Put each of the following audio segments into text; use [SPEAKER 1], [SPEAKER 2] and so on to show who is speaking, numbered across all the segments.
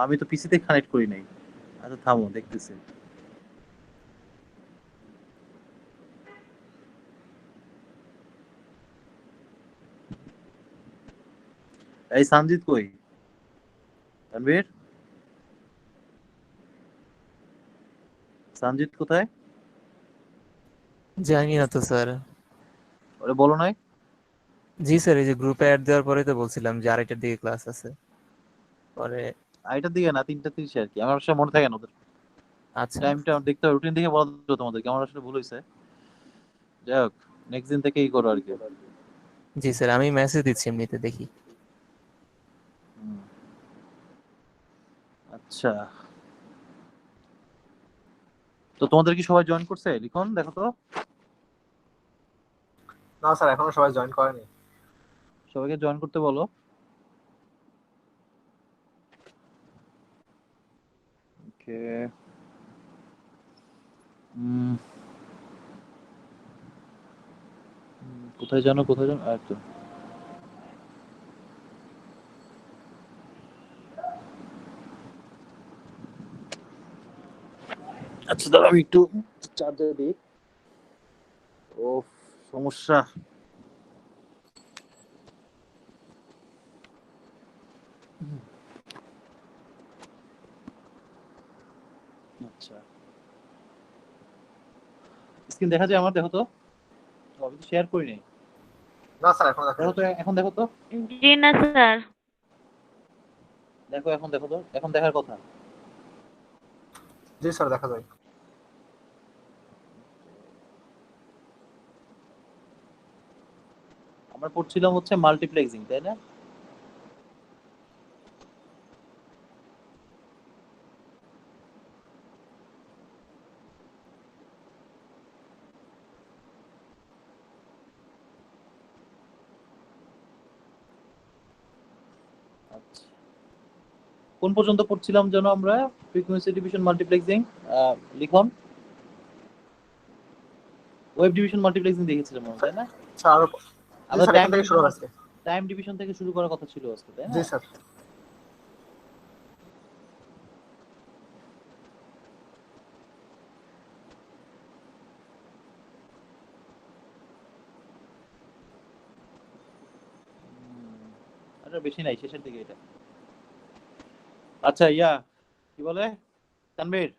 [SPEAKER 1] আমি তো পিসিতে কানেক্ট করি নাই। আচ্ছা থামো দেখতেছি। এই সানজিৎ কই? তানভীর, সানজিৎ কোথায়?
[SPEAKER 2] জানি না তো স্যার।
[SPEAKER 1] ওরে বলো নাই?
[SPEAKER 2] জি স্যার, এই যে গ্রুপে অ্যাড দেওয়ার পরে তো বলছিলাম যে আড়াইটার দিকে ক্লাস আছে। পরে
[SPEAKER 1] আড়াইটার দিকে না, 3টা 30 আর কি। আমার আসলে মনে থাকে না ওদের
[SPEAKER 2] আচ্ছা।
[SPEAKER 1] টাইমটা, দেখতে হবে রুটিন দেখে বলা যাবে তোমাদেরকে। আমার আসলে ভুল হয়েছে। যাই হোক, নেক্সট দিন থেকেই করো আর কি।
[SPEAKER 2] জি স্যার, আমি মেসেজ দিচ্ছি এমনিতে, দেখি।
[SPEAKER 1] হুম, আচ্ছা। তো তোমাদের কি সবাই জয়েন করছে? লিখন দেখো তো।
[SPEAKER 3] না স্যার, এখনো সবাই জয়েন করেনি।
[SPEAKER 1] সবাইকে জয়েন করতে বলো। ওকে। কোথায় জানো তো। আচ্ছা দাঁড়াও, আমি একটু চার্জার দিই। ও, সমস্যা। আচ্ছা, স্ক্রিন দেখা যায় আমার? দেখো তো, আমি তো শেয়ার করি নাই।
[SPEAKER 3] না স্যার, এখনো দেখা
[SPEAKER 1] দেখো তো,
[SPEAKER 3] যাচ্ছে।
[SPEAKER 1] এখন দেখো তো।
[SPEAKER 4] জি না স্যার।
[SPEAKER 1] দেখো, এখন দেখো তো, এখন দেখার কথা।
[SPEAKER 3] জি স্যার, দেখা যায়।
[SPEAKER 1] আমরা পড়ছিলাম হচ্ছে মাল্টিপ্লেক্সিং, তাই না? আচ্ছা, কোন পর্যন্ত পড়ছিলাম যেন আমরা? Frequency division multiplexing. লিখন, ওয়েভ ডিভিশন মাল্টিপ্লেক্সিং দেখেছিলাম মনে হয়, তাই না?
[SPEAKER 3] স্যার আরো। জি
[SPEAKER 1] আমরা
[SPEAKER 3] স্যার,
[SPEAKER 1] টাইম
[SPEAKER 3] এখান থেকে শুরু
[SPEAKER 1] ডিভিশন,
[SPEAKER 3] হয়েছে।
[SPEAKER 1] থেকে শুরু করার কথা ছিল আজকে, তাই না?
[SPEAKER 3] জি স্যার।
[SPEAKER 1] আরে বেশি নাই, শেষের দিকে এটা। আচ্ছা, কি বলে, তানভীর,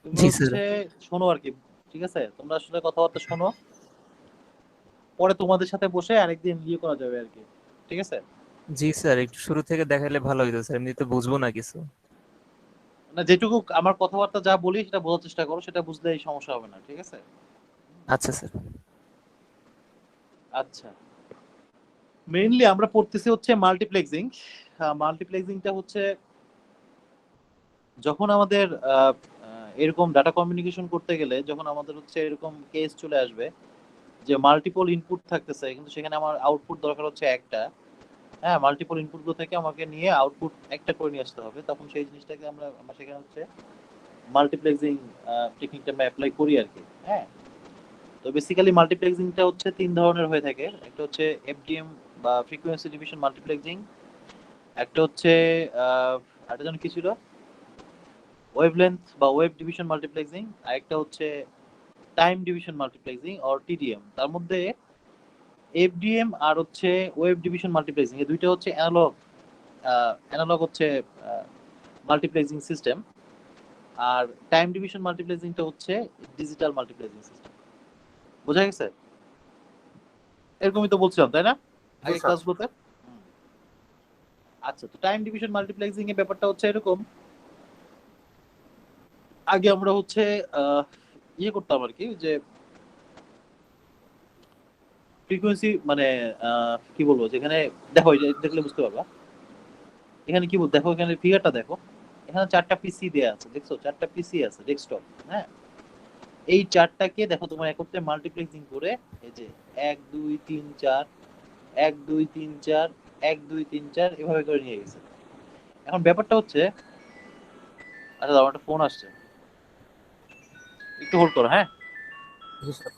[SPEAKER 1] তুমি
[SPEAKER 2] জি স্যার।
[SPEAKER 1] হচ্ছে শোনো আর কি। ঠিক আছে, তোমরা আসলে কথাবার্তা শোনো, পরে তোমাদের সাথে বসে আরেকদিন করা যাবে আর কি। ঠিক আছে?
[SPEAKER 2] জি স্যার, একটু শুরু থেকে দেখালে ভালো হইতো স্যার, এমনিতে বুঝবো না কিছু।
[SPEAKER 1] না, যেটুকু আমার কথাবার্তা যা বলি সেটা বোঝার চেষ্টা করো, সেটা বুঝলে এই সমস্যা হবে না। ঠিক আছে?
[SPEAKER 2] আচ্ছা স্যার।
[SPEAKER 1] আচ্ছা, মেইনলি আমরা পড়তেছি হচ্ছে মাল্টিপ্লেক্সিং। মাল্টিপ্লেক্সিংটা হচ্ছে যখন আমাদের এরকম ডাটা কমিউনিকেশন করতে গেলে, যখন আমাদের হচ্ছে এরকম কেস চলে আসবে যে মাল্টিপল ইনপুট থাকতেছে, কিন্তু সেখানে আমার আউটপুট দরকার হচ্ছে একটা। হ্যাঁ, মাল্টিপল ইনপুট গুলো থেকে আমাকে নিয়ে আউটপুট একটা করে নিয়ে আসতে হবে, তখন সেই জিনিসটাকে আমরা আমরা সেখানে হচ্ছে মাল্টিপ্লেক্সিং টেকনিকটা আমরা অ্যাপ্লাই করি আর কি। হ্যাঁ, তো বেসিক্যালি মাল্টিপ্লেক্সিংটা হচ্ছে 3 ধরনের হয়ে থাকে। একটা হচ্ছে এফডিএম বা ফ্রিকোয়েন্সি ডিভিশন মাল্টিপ্লেক্সিং। একটা হচ্ছে আরেকটা যেন কি ছিল, ওয়েভলেন্থ বা ওয়েভ ডিভিশন মাল্টিপ্লেক্সিং। আর একটা হচ্ছে time division multiplexing or TDM. তার মধ্যে এফডিএম আর হচ্ছে ওয়েভ ডিভিশন মাল্টিপ্লেক্সিং, এই দুইটা হচ্ছে অ্যানালগ। অ্যানালগ হচ্ছে মাল্টিপ্লেক্সিং সিস্টেম। আর টাইম ডিভিশন মাল্টিপ্লেক্সিংটা হচ্ছে ডিজিটাল মাল্টিপ্লেক্সিং সিস্টেম। বোঝা গেছে? এরকমই তো বলছিলাম, তাই না,
[SPEAKER 3] জি
[SPEAKER 1] আগে
[SPEAKER 3] স্যার।
[SPEAKER 1] ক্লাসগুলোতে? হুম। আচ্ছা, তো টাইম ডিভিশন মাল্টিপ্লেক্সিং এর ব্যাপারটা হচ্ছে এরকম। আগে আমরা হচ্ছে আহ, করতাম আর কি, যে ফ্রিকোয়েন্সি মানে কি বলবো, যেখানে দেখো, এই যে দেখলে বুঝতে পারবা। এখানে কি দেখো, এখানে ফিগারটা দেখো। এখানে 4টা পিসি দেয়া আছে, দেখছো? 4টা পিসি আছে, ডেস্কটপ। হ্যাঁ, এই 4টাকে দেখো তোমার একত্রে মাল্টিপ্লেক্সিং করে, এই যে 1 2 3 4, 1 2 3 4, 1 2 3 4 এভাবে করে নিয়ে গেছে। এখন ব্যাপারটা হচ্ছে, আচ্ছা দাও, একটা ফোন আসছে, একটু হোল্ড করো, হ্যাঁ।
[SPEAKER 3] জি স্যার।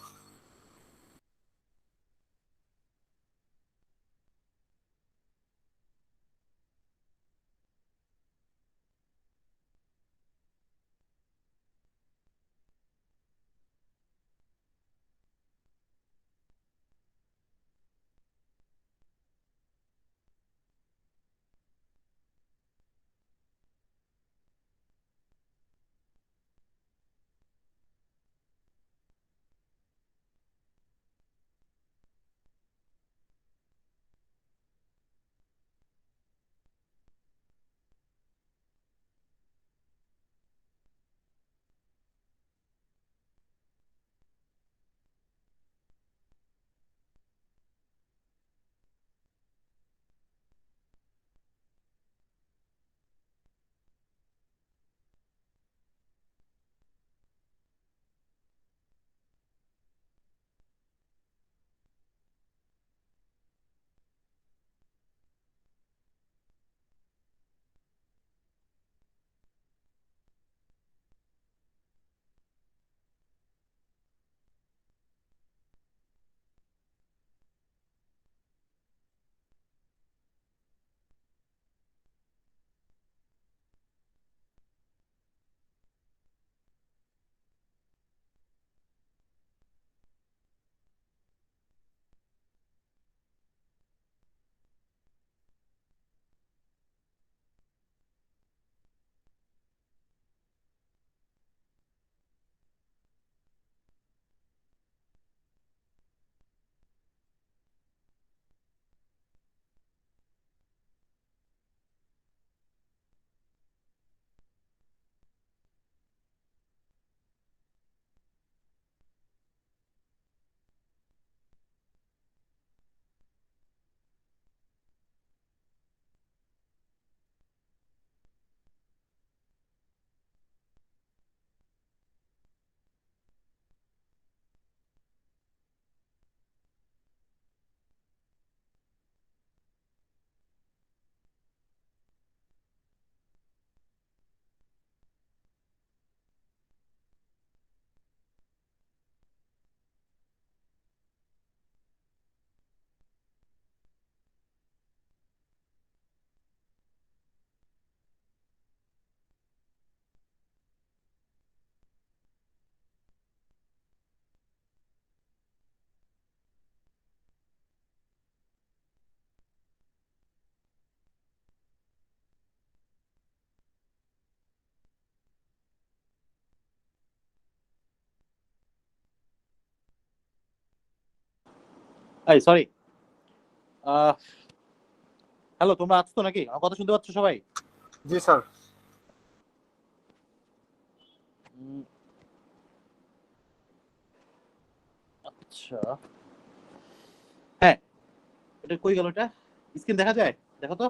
[SPEAKER 1] এই সরি, হ্যালো, তোমরা আছো তো নাকি? আমার কথা শুনতে পাচ্ছ সবাই?
[SPEAKER 3] জি স্যার।
[SPEAKER 1] উম, আচ্ছা, হ্যাঁ, এটা কই গেল? এটা স্ক্রিন দেখা যায়? দেখো তো।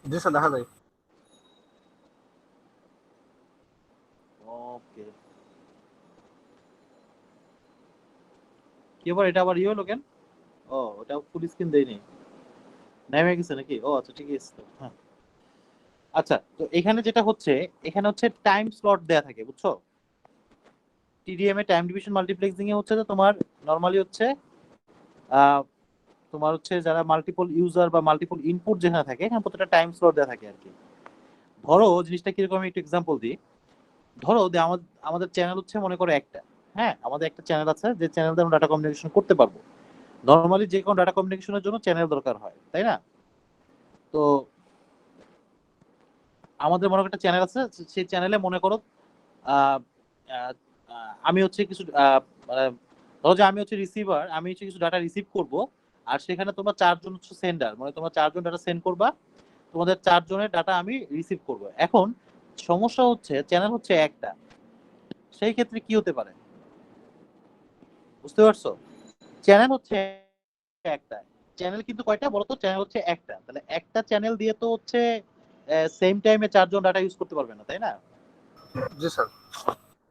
[SPEAKER 3] জি স্যার, দেখা যায়।
[SPEAKER 1] ওকে, কি আবার এটা আবার হলো কেন? ও, ওটা ফুল স্ক্রিন দেয়নি, নেমে গেছে নাকি? ও আচ্ছা, ঠিক আছে তো, হ্যাঁ। আচ্ছা, তো এখানে যেটা হচ্ছে, এখানে হচ্ছে টাইম স্লট দেয়া থাকে, বুঝছো? টিডিএম এ টাইম ডিভিশন মাল্টিপ্লেক্সিং এ হচ্ছে যে তোমার নরমালি হচ্ছে আহ, তোমার হচ্ছে যারা মাল্টিপল ইউজার বা মাল্টিপল ইনপুট যেখানে থাকে, এখানে প্রত্যেকটা টাইম স্লট দেওয়া থাকে আর কি। ধরো জিনিসটা কিরকম, আমি একটু এক্সাম্পল দিই। ধরো যে আমাদের চ্যানেল হচ্ছে মনে করো একটা, হ্যাঁ, আমাদের একটা চ্যানেল আছে, যে চ্যানেল দিয়ে আমরা ডাটা কমিউনিকেশন করতে পারবো। নরমালি যে কোনো ডাটা কমিউনিকেশনের জন্য চ্যানেল দরকার হয়, তাই না? তো আমাদের মনে করো একটা চ্যানেল আছে, সেই চ্যানেলে মনে করো আহ, আহ, আমি হচ্ছে কিছু মানে ধরো যে আমি হচ্ছে রিসিভার, আমি হচ্ছে কিছু ডাটা রিসিভ করব। আর সেখানে তোমরা চারজন হচ্ছে সেন্ডার, মানে তোমরা চারজন ডাটা সেন্ড করবা, তোমাদের চারজনের ডাটা আমি রিসিভ করব। এখন সমস্যা হচ্ছে চ্যানেল হচ্ছে একটা, সেই ক্ষেত্রে কি হতে পারে বুঝতে পারছো? চ্যানেল হচ্ছে একটা, চ্যানেল কিন্তু কয়টা বলো তো? চ্যানেল হচ্ছে একটা, তাহলে একটা চ্যানেল দিয়ে তো হচ্ছে সেম টাইমে চারজন ডাটা ইউজ করতে পারবে না, তাই না?
[SPEAKER 3] জি স্যার।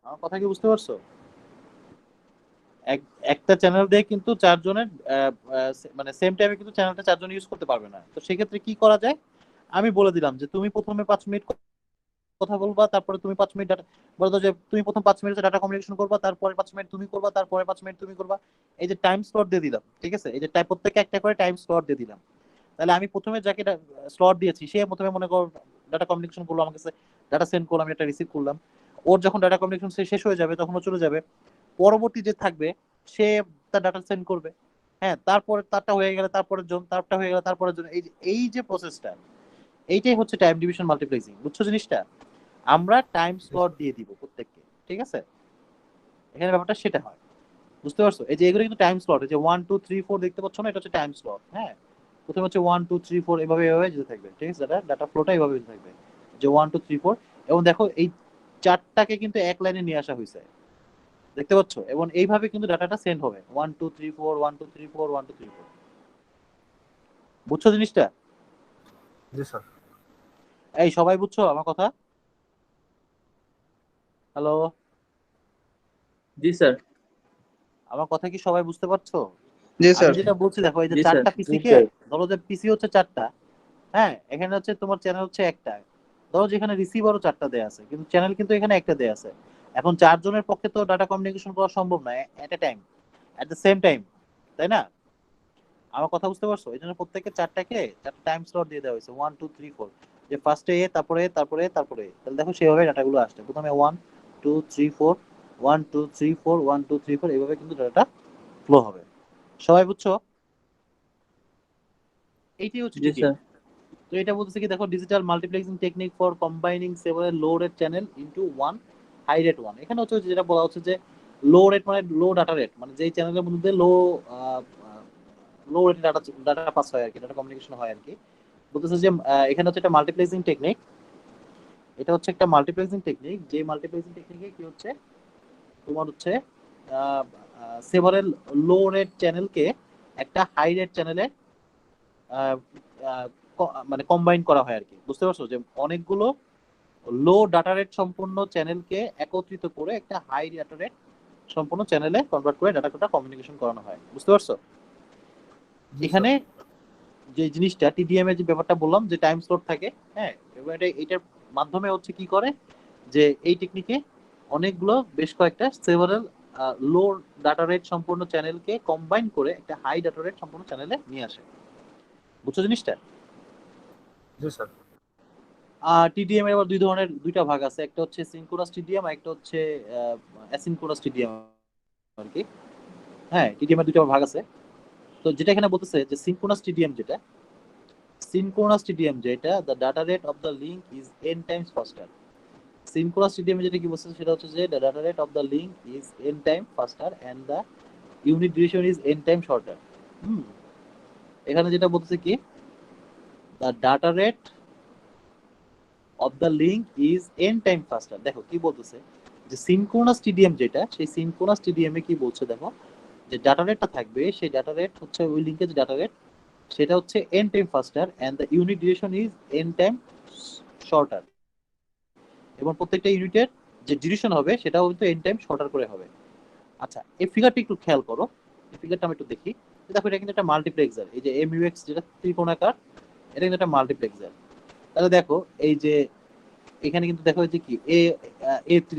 [SPEAKER 1] আমার কথা কি বুঝতে পারছো? একটা চ্যানেল দিয়ে কিন্তু চারজনের মানে সেম টাইমে কিন্তু চ্যানেলটা চারজন ইউজ করতে পারবে না। তো সেক্ষেত্রে কি করা যায়? আমি বলে দিলাম যে তুমি প্রথমে 5 মিনিট কথা বলবা, তারপরে তুমি 5 মিনিট ডাটা, বলতো যে তুমি প্রথম 5 মিনিট ডাটা কমিউনিকেশন করবা, তারপরে 5 মিনিট তুমি করবা, তারপরে 5 মিনিট তুমি করবা। এই যে টাইম স্লট দিয়ে দিলাম, ঠিক আছে? এই যে প্রত্যেককে একটা করে টাইম স্লট দিয়ে দিলাম। তাহলে আমি প্রথমে যাকে স্লট দিয়েছি, সে প্রথমে মনে করো ডাটা কমিউনিকেশন করলো, আমার কাছে ডাটা সেন্ড করলাম, এটা রিসিভ করলাম। ওর যখন ডাটা কমিউনিকেশন শেষ হয়ে যাবে, তখন ও চলে যাবে। পরবর্তী যে থাকবে, সে তার ডাটা সেন্ড করবে। হ্যাঁ, তারপরে তারটা হয়ে গেলে তারপরের জন, তারটা হয়ে গেলে তারপরের জন, এই যে প্রসেসটা, এইটাই হচ্ছে টাইম ডিভিশন মাল্টিপ্লেক্সিং, বুঝছো জিনিসটা? আমরা টাইম স্লট দিয়ে দিব প্রত্যেককে, ঠিক আছে? এখানে ব্যাপারটা সেটা হয়, বুঝতে পারছো? এই যে এগুলো কিন্তু টাইম স্লট, এই যে 1 2 3 4 দেখতে পাচ্ছ না, এটা হচ্ছে টাইম স্লট। হ্যাঁ, প্রথমে হচ্ছে 1 2 3 4, এভাবে এভাবে যেতে থাকবে, ঠিক আছে? ডাটা ফ্লোটা এভাবে যেতে থাকবে, যে 1 2 3 4। এবং দেখো এই চারটাকে কিন্তু এক লাইনে নিয়ে আসা হয়েছে, দেখতে পাচ্ছ? এবং এইভাবে কিন্তু ডাটাটা সেন্ড হবে, 1 2 3 4, 1 2 3 4, 1 2 3 4। বুঝছো জিনিসটা?
[SPEAKER 3] জি স্যার।
[SPEAKER 1] এই সবাই বুঝছো আমার কথা? হ্যালো,
[SPEAKER 4] জি স্যার।
[SPEAKER 1] আমার কথা কি সবাই বুঝতে পারছো?
[SPEAKER 4] জি
[SPEAKER 1] আমি
[SPEAKER 4] স্যার।
[SPEAKER 1] যেটা বলছি দেখো, এই যে
[SPEAKER 4] জি স্যার।
[SPEAKER 1] চারটা পিসি কে, ধরো যে পিসি হচ্ছে চারটা, হ্যাঁ, এখানে হচ্ছে তোমার চ্যানেল হচ্ছে একটা। ধরো যেখানে রিসিভারও চারটা দেয়া আছে, কিন্তু চ্যানেল কিন্তু এখানে একটা দেয়া আছে। এখন চারজনের পক্ষে তো ডাটা কমিউনিকেশন করা সম্ভব নয় at a time, at the same time, তাই না? আমার কথা বুঝতে পারছো? এই জন্য প্রত্যেককে চারটা টাইম স্লট দিয়ে দেওয়া হয়েছে, 1 2 3 4। যে ফার্স্টে এ, তারপরে তারপরে তারপরে তাহলে দেখো সেভাবে ডাটাগুলো আসছে, প্রথমে 1 2 3 4, 1 2 3 4, 1 2 3 4, এইভাবে কিন্তু ডাটাটা ফ্লো হবে। সবাই বুঝছো? এইটাই হচ্ছে
[SPEAKER 4] জি
[SPEAKER 1] টিডিএম।
[SPEAKER 4] স্যার।
[SPEAKER 1] তো এটা বলতেছে কি দেখো, digital multiplexing technique for combining several low rate channel into one high rate one. এখানে হচ্ছে যেটা বলা হচ্ছে যে লো রেট মানে লো ডাটা রেট, মানে যেই চ্যানেলের মধ্যে লো রেটে ডাটা ডাটা পাস হয় আর কি, ডাটা কমিউনিকেশন হয় আর কি। বলতেছে যে এখানে হচ্ছে একটা মাল্টিপ্লেক্সিং টেকনিক, এটা হচ্ছে একটা মাল্টিপ্লেক্সিং টেকনিক, যে মাল্টিপ্লেক্সিং টেকনিকে কি হচ্ছে তোমার হচ্ছে সেভারেল লো রেট চ্যানেলকে একটা হাই রেট চ্যানেলে মানে কম্বাইন করা হয় আর কি, বুঝতে পারছো? যে অনেকগুলো লো ডাটা রেট সম্পূর্ণ চ্যানেলকে একত্রিত করে একটা হাই ডাটা রেট সম্পূর্ণ চ্যানেলে কনভার্ট করে ডাটাটা কমিউনিকেশন করানো হয়, বুঝতে পারছো?
[SPEAKER 3] জি স্যার।
[SPEAKER 1] এখানে যে জিনিসটা টিডিএম এর যে ব্যাপারটা বললাম, যে টাইম স্লট থাকে, হ্যাঁ, এবং এটার মাধ্যমে হচ্ছে কি করে, যে এই টেকনিকে অনেকগুলো বেশ কয়েকটা সেভারাল লো ডাটা রেট সম্পূর্ণ চ্যানেলকে কম্বাইন করে একটা হাই ডাটা রেট সম্পূর্ণ চ্যানেলে নিয়ে আসে, বুঝছো জিনিসটা?
[SPEAKER 3] জি স্যার।
[SPEAKER 1] টিডিএম এর আবার দুইটা ভাগ আছে, একটা হচ্ছে সিনক্রোনাস টিডিএম, আর একটা হচ্ছে অ্যাসিনক্রোনাস টিডিএম আর কি। হ্যাঁ, টিডিএম এর দুইটা ভাগ আছে। তো যেটা এখানে বলতেছে যে সিনক্রোনাস টিডিএম যেটা, the data rate of the link is n times faster. Synchronous TDM যেটা কি বলছে, সেটা হচ্ছে যে the data rate of the link is n time faster and the unit duration is n time shorter. হুম, এখানে যেটা বলতেছে কি, the data rate of the link is N time faster. দেখো কি বলতেছে, যে সিনক্রোনাস টিডিএম যেটা, সেই সিনক্রোনাস টিডিএম এ কি বলছে দেখো, যে ডাটা রেটটা থাকবে, সেই ডাটা রেট হচ্ছে ওই লিঙ্কের যে ডাটা রেট সেটা হচ্ছে N time faster and the unit duration is N time shorter. এবং প্রত্যেকটা ইউনিটের যে ডিউরেশন হবে সেটাও কিন্তু এন টাইম শর্টার করে হবে। আচ্ছা, এই ফিগারটা একটু খেয়াল করো, এই ফিগারটা আমি একটু দেখি। দেখো এটা কিন্তু একটা মাল্টিপ্লেক্সার, এই যে এমইউএক্স যেটা ত্রিকোণাকার, এটা কিন্তু একটা মাল্টিপ্লেক্সার। তাহলে দেখো এই যে এখানে কিন্তু দেখো যে কি A3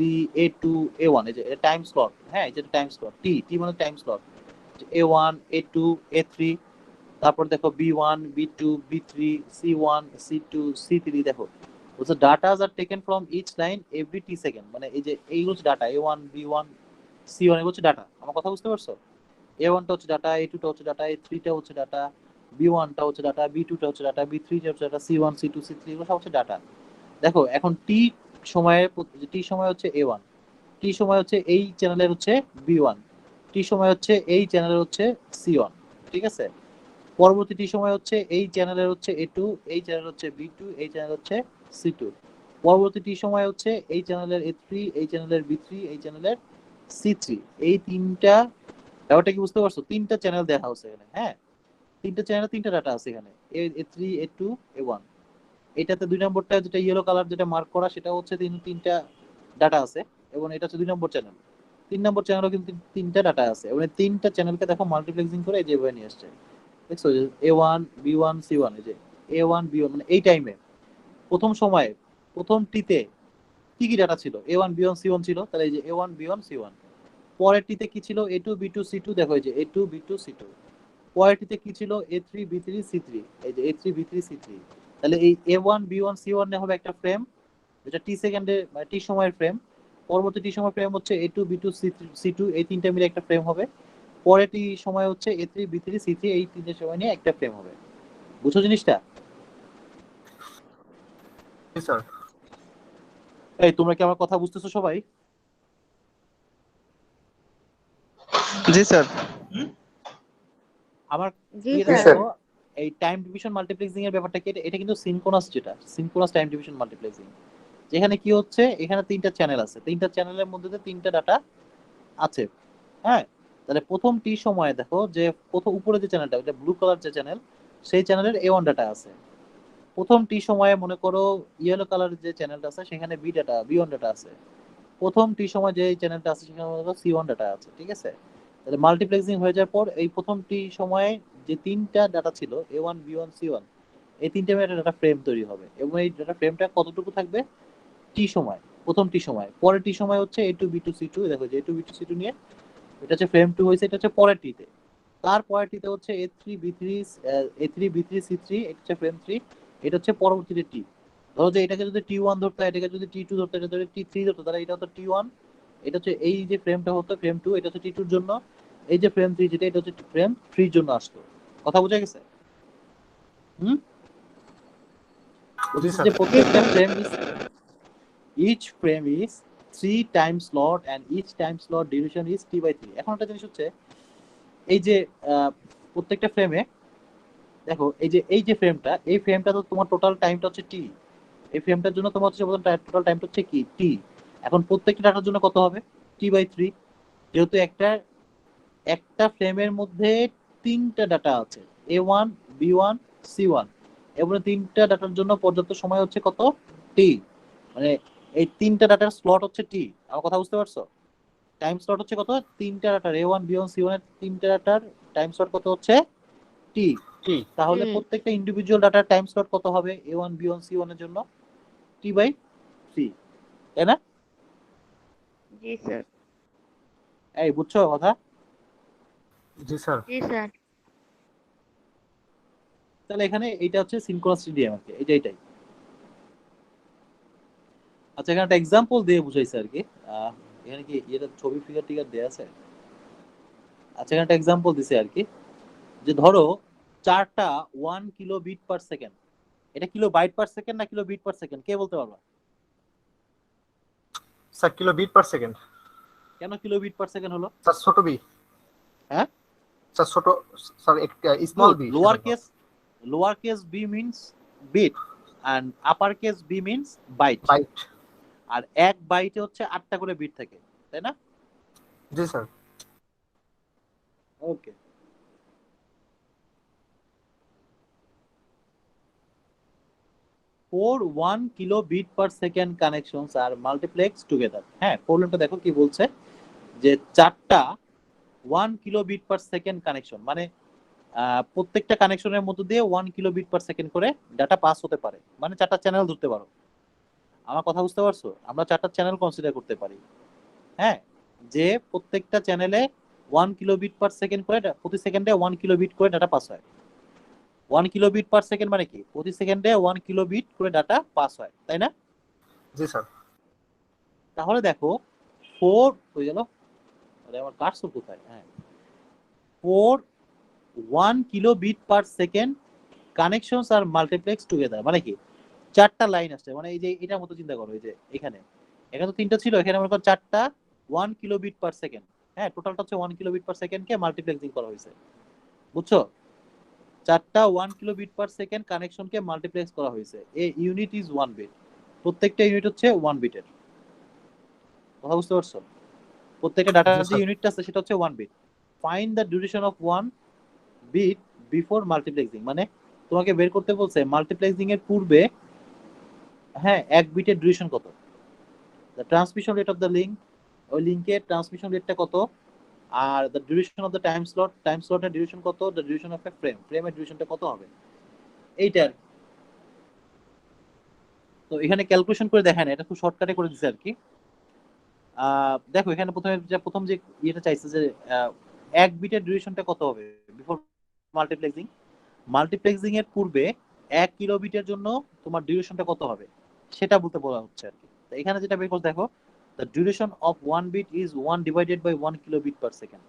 [SPEAKER 1] A2 A1, এই যে টাইম স্লট, হ্যাঁ এই যে টাইম স্লট টি টি মানে time slot, A1 A2 A3, তারপর দেখো B1 B2 B3 C1 C2 C3। দেখো বলছে datas are taken from each line every T second, মানে এই যে এইগুলো হচ্ছে ডাটা, A1 B1 C1 এগুলো হচ্ছে ডাটা। আমার কথা বুঝতে পারছো? A1 টা হচ্ছে ডাটা, A2 টা হচ্ছে ডাটা, A3 টা হচ্ছে ডাটা, B1 টা হচ্ছে ডাটা, B2 টা হচ্ছে ডাটা, B3 টা হচ্ছে ডাটা, C1 C2 C3 এগুলো সব হচ্ছে ডাটা। দেখো এখন টি সময়ে, টি সময় হচ্ছে A1, টি সময় হচ্ছে এই চ্যানেলের হচ্ছে B1, টি সময় হচ্ছে এই চ্যানেলের হচ্ছে C1, ঠিক আছে? পরবর্তী টি সময় হচ্ছে এই চ্যানেলের হচ্ছে A2, এই চ্যানেল হচ্ছে B2, এই চ্যানেল হচ্ছে C2। পরবর্তী টি সময় হচ্ছে এই চ্যানেলের A3, এই চ্যানেলের B3, এই চ্যানেলের C3। এই তিনটা, ব্যাপারটা কি বুঝতে পারছো? তিনটা চ্যানেল দেখা হচ্ছে এখানে, হ্যাঁ তিনটা চ্যানেলে তিনটা ডাটা আছে এখানে, A3 A2 A1। এটাতে 2 নম্বরটা যেটা ইয়েলো কালার যেটা মার্ক করা, সেটা হচ্ছে তিনটা ডাটা আছে, এবং এটা হচ্ছে 2 নম্বর চ্যানেল। 3 নম্বর চ্যানেলও কিন্তু তিনটা ডাটা আছে, এবং এই তিনটা চ্যানেলকে দেখো মাল্টিপ্লেক্সিং করে এই যে এভাবে নিয়ে আসছে। দেখছো যে A1 B1 C1, এই যে A1 B1 মানে এই টাইমে প্রথম সময়ে প্রথম টিতে কি কি ডাটা ছিল, A1 B1 C1 ছিল, তাহলে এই যে A1 B1 C1। পরের টিতে কি ছিল, A2 B2 C2, দেখো এই যে A2 B2 C2। পরের টিতে কি ছিল, A3 B3 C3, এই যে A3 B3 C3। তাহলে এই A1 B1 C1 হবে একটা ফ্রেম, যেটা টি সেকেন্ডে মানে টি সময়ের ফ্রেম। পরবর্তী টি সময় ফ্রেম হচ্ছে A2 B2 C2, এই তিনটা মিলে একটা ফ্রেম হবে। পরের টি সময় হচ্ছে A3 B3 C3, এই তিনটে সময় নিয়ে একটা ফ্রেম হবে। বুঝছো জিনিসটা?
[SPEAKER 3] জি স্যার।
[SPEAKER 1] এই তোমরা কি আমার কথা বুঝতেছো সবাই?
[SPEAKER 5] জি স্যার।
[SPEAKER 1] আমার
[SPEAKER 6] জি
[SPEAKER 1] ইয়েটা
[SPEAKER 6] স্যার।
[SPEAKER 1] দেখো, এই টাইম ডিভিশন মাল্টিপ্লেক্সিং এর ব্যাপারটা কি, এটা কিন্তু সিনক্রোনাস, যেটা সিনক্রোনাস টাইম ডিভিশন মাল্টিপ্লেক্সিং, যেখানে কি হচ্ছে এখানে তিনটা চ্যানেল আছে, তিনটা চ্যানেলের মধ্যে তিনটা ডাটা আছে, হ্যাঁ। তাহলে প্রথম টি সময়ে দেখো যে প্রথম উপরে যে চ্যানেলটা, এটা ব্লু কালার যে চ্যানেল, সেই চ্যানেলের A1 ডাটা আছে। প্রথম টি সময়ে মনে করো ইয়েলো কালার যে চ্যানেলটা আছে সেখানে B1 ডাটা আছে। প্রথম টি সময় যে চ্যানেলটা আছে সেখানে মনে করো C1 ডাটা আছে, ঠিক আছে? তাহলে মাল্টিপ্লেক্সিং হয়ে যাওয়ার পর এই প্রথম টি সময়ে যে তিনটা ডাটা ছিল A1 B1 C1, এই তিনটে মিলে একটা ডাটা ফ্রেম তৈরি হবে, এবং এই ডাটা ফ্রেমটা কতটুকু থাকবে, টি সময়, প্রথম টি সময়। পরের টি সময় হচ্ছে A2 B2 C2, দেখো যে A2 B2 C2 নিয়ে এটা হচ্ছে ফ্রেম 2 হয়েছে, এটা হচ্ছে পরের টিতে। তার পরের টিতে হচ্ছে A3 B3 C3, এটা হচ্ছে ফ্রেম 3, এটা হচ্ছে পরবর্তীতে টি। ধরো যে এটাকে যদি T1 ধরতে হয়, এটাকে যদি T2 ধরতে হয়, এটা যদি T3 ধরতে, তাহলে এটা হতো T1, এটা হচ্ছে এই যে ফ্রেমটা হতো ফ্রেম 2, এটা হচ্ছে T2 এর জন্য, এই যে ফ্রেম 3 যেটা, এটা হচ্ছে ফ্রেম 3 এর জন্য আসতো। কথা বোঝা গেছে? হুম,
[SPEAKER 3] জি
[SPEAKER 1] বলতেছে
[SPEAKER 3] স্যার।
[SPEAKER 1] যে প্রত্যেকটা frame is, each frame is 3 time slot and each time slot duration is T/3। এখন একটা জিনিস হচ্ছে এই যে প্রত্যেকটা ফ্রেমে দেখো এই যে ফ্রেমটা, এই ফ্রেমটা তো তোমার টোটাল টাইমটা হচ্ছে টি, এই ফ্রেমটার জন্য তোমার হচ্ছে টোটাল টাইমটা হচ্ছে কি টি। এখন প্রত্যেকটা ডাটার জন্য কত হবে, T/3, যেহেতু একটা একটা ফ্রেমের মধ্যে তিনটা ডাটা আছে, A1 B1 C1, এবং তিনটা ডাটার জন্য পর্যাপ্ত সময় হচ্ছে কত, টি। মানে এই তিনটা ডাটার স্লট হচ্ছে টি। আমার কথা বুঝতে পারছো? টাইম স্লট হচ্ছে কত, তিনটা ডাটার A1 B1 C1 এর তিনটা ডাটার টাইম স্লট কত হচ্ছে, টি।
[SPEAKER 3] টি।
[SPEAKER 1] তাহলে প্রত্যেকটা ইন্ডিভিজুয়াল ডাটার টাইম স্লট কত হবে A1 B1 C1 এর জন্য, T/3, তাই না?
[SPEAKER 6] জি স্যার।
[SPEAKER 1] এই বুঝছো কথা?
[SPEAKER 3] জি স্যার।
[SPEAKER 6] জি স্যার।
[SPEAKER 1] তাহলে এখানে এইটা হচ্ছে সিনক্রোনাস টিডিএম আর কি, এটাই। আচ্ছা, এখানে একটা এক্সাম্পল দিয়ে বুঝাইছে আর কি। এখানে কি এটা ছবি ফিগার টিগার দেয়া আছে? আচ্ছা, এখানে একটা এক্সাম্পল দিছে আর কি, যে ধরো 4টা 1 কিলো বিট পার সেকেন্ড, এটা কিলো বাইট পার সেকেন্ড না কিলো বিট পার সেকেন্ড, কে বলতে পারবা?
[SPEAKER 3] Sir kilobit per second.
[SPEAKER 1] কেন কিলো বিট পার সেকেন্ড হলো?
[SPEAKER 3] স্যার ছোট বি।
[SPEAKER 1] হ্যাঁ
[SPEAKER 3] স্যার ছোট স্যার একটা small b
[SPEAKER 1] lower case b means bit and upper case b means byte
[SPEAKER 3] byte.
[SPEAKER 1] আর এক বাইটে হচ্ছে 8টা করে বিট থাকে, তাই না?
[SPEAKER 3] জি sir.
[SPEAKER 1] Okay, for 1 kilobit per second connections are multiplexed together. হ্যাঁ, প্রবলেমটা দেখো কি বলছে, যে 4টা 1 kilobit per second কানেকশন, মানে প্রত্যেকটা কানেকশনের মধ্য দিয়ে 1 kilobit per second করে ডাটা পাস হতে পারে, মানে 4টা চ্যানেল ধরতে পারো। আমার কথা বুঝতে পারছো? আমরা 4টা চ্যানেল কনসিডার করতে পারি, হ্যাঁ, যে প্রত্যেকটা চ্যানেলে 1 kilobit per second করে প্রতি সেকেন্ডে 1 kilobit করে ডাটা পাস হয়। 1 kilobit per second মানে কি? প্রতি সেকেন্ডে 1 kilobit করে ডাটা পাস হয়, তাই না?
[SPEAKER 3] জি স্যার।
[SPEAKER 1] তাহলে দেখো 4 হয়ে গেল, আরে আমার কার্সর কোথায়? হ্যাঁ, 4 1 kilobit per second connections are multiplexed together, মানে কি 4টা লাইন আসছে, মানে এই যে এটার মতো চিন্তা করো, এই যে এখানে তো 3টা ছিল, এখানে মনে করো 4টা 1 kilobit per second, হ্যাঁ, টোটালটা হচ্ছে 1 kilobit per second কে মাল্টিপ্লেক্সিং করা হয়েছে, বুঝছো? 4টা 1 kilobit per second কানেকশন কে মাল্টিপ্লেক্স করা হয়েছে। এ ইউনিট ইজ 1 বিট, প্রত্যেকটা ইউনিট হচ্ছে 1 বিটের। কথা বুঝতে পারছো? প্রত্যেকটা ডাটার যে ইউনিটটা আছে সেটা হচ্ছে 1 bit. Find the duration of 1 bit before multiplexing, মানে তোমাকে বের করতে বলছে মাল্টিপ্লেক্সিং এর পূর্বে, হ্যাঁ, 1 বিটের ডিউরেশন কত, the transmission rate of the link, ওই লিংকের ট্রান্সমিশন রেটটা কত, are the duration of the time স্লটের ডিউরেশন কত, দ্য ডিউরেশন অফ এ ফ্রেমের ডিউরেশনটা কত হবে, এইটা। তো এখানে ক্যালকুলেশন করে দেখেন, এটা খুব শর্টকাটে করে দিছে আর কি। দেখো এখানে প্রথম যে ইয়েটা চাইছে যে 1 বিটের ডিউরেশনটা কত হবে বিফোর মাল্টিপ্লেক্সিং এর পূর্বে 1 কিলোবিটের জন্য তোমার ডিউরেশনটা কত হবে সেটা বলতে বলা হচ্ছে আর কি। তো এখানে যেটা বের করে দেখো, the duration of 1 bit is 1 divided by 1 kilobit per second,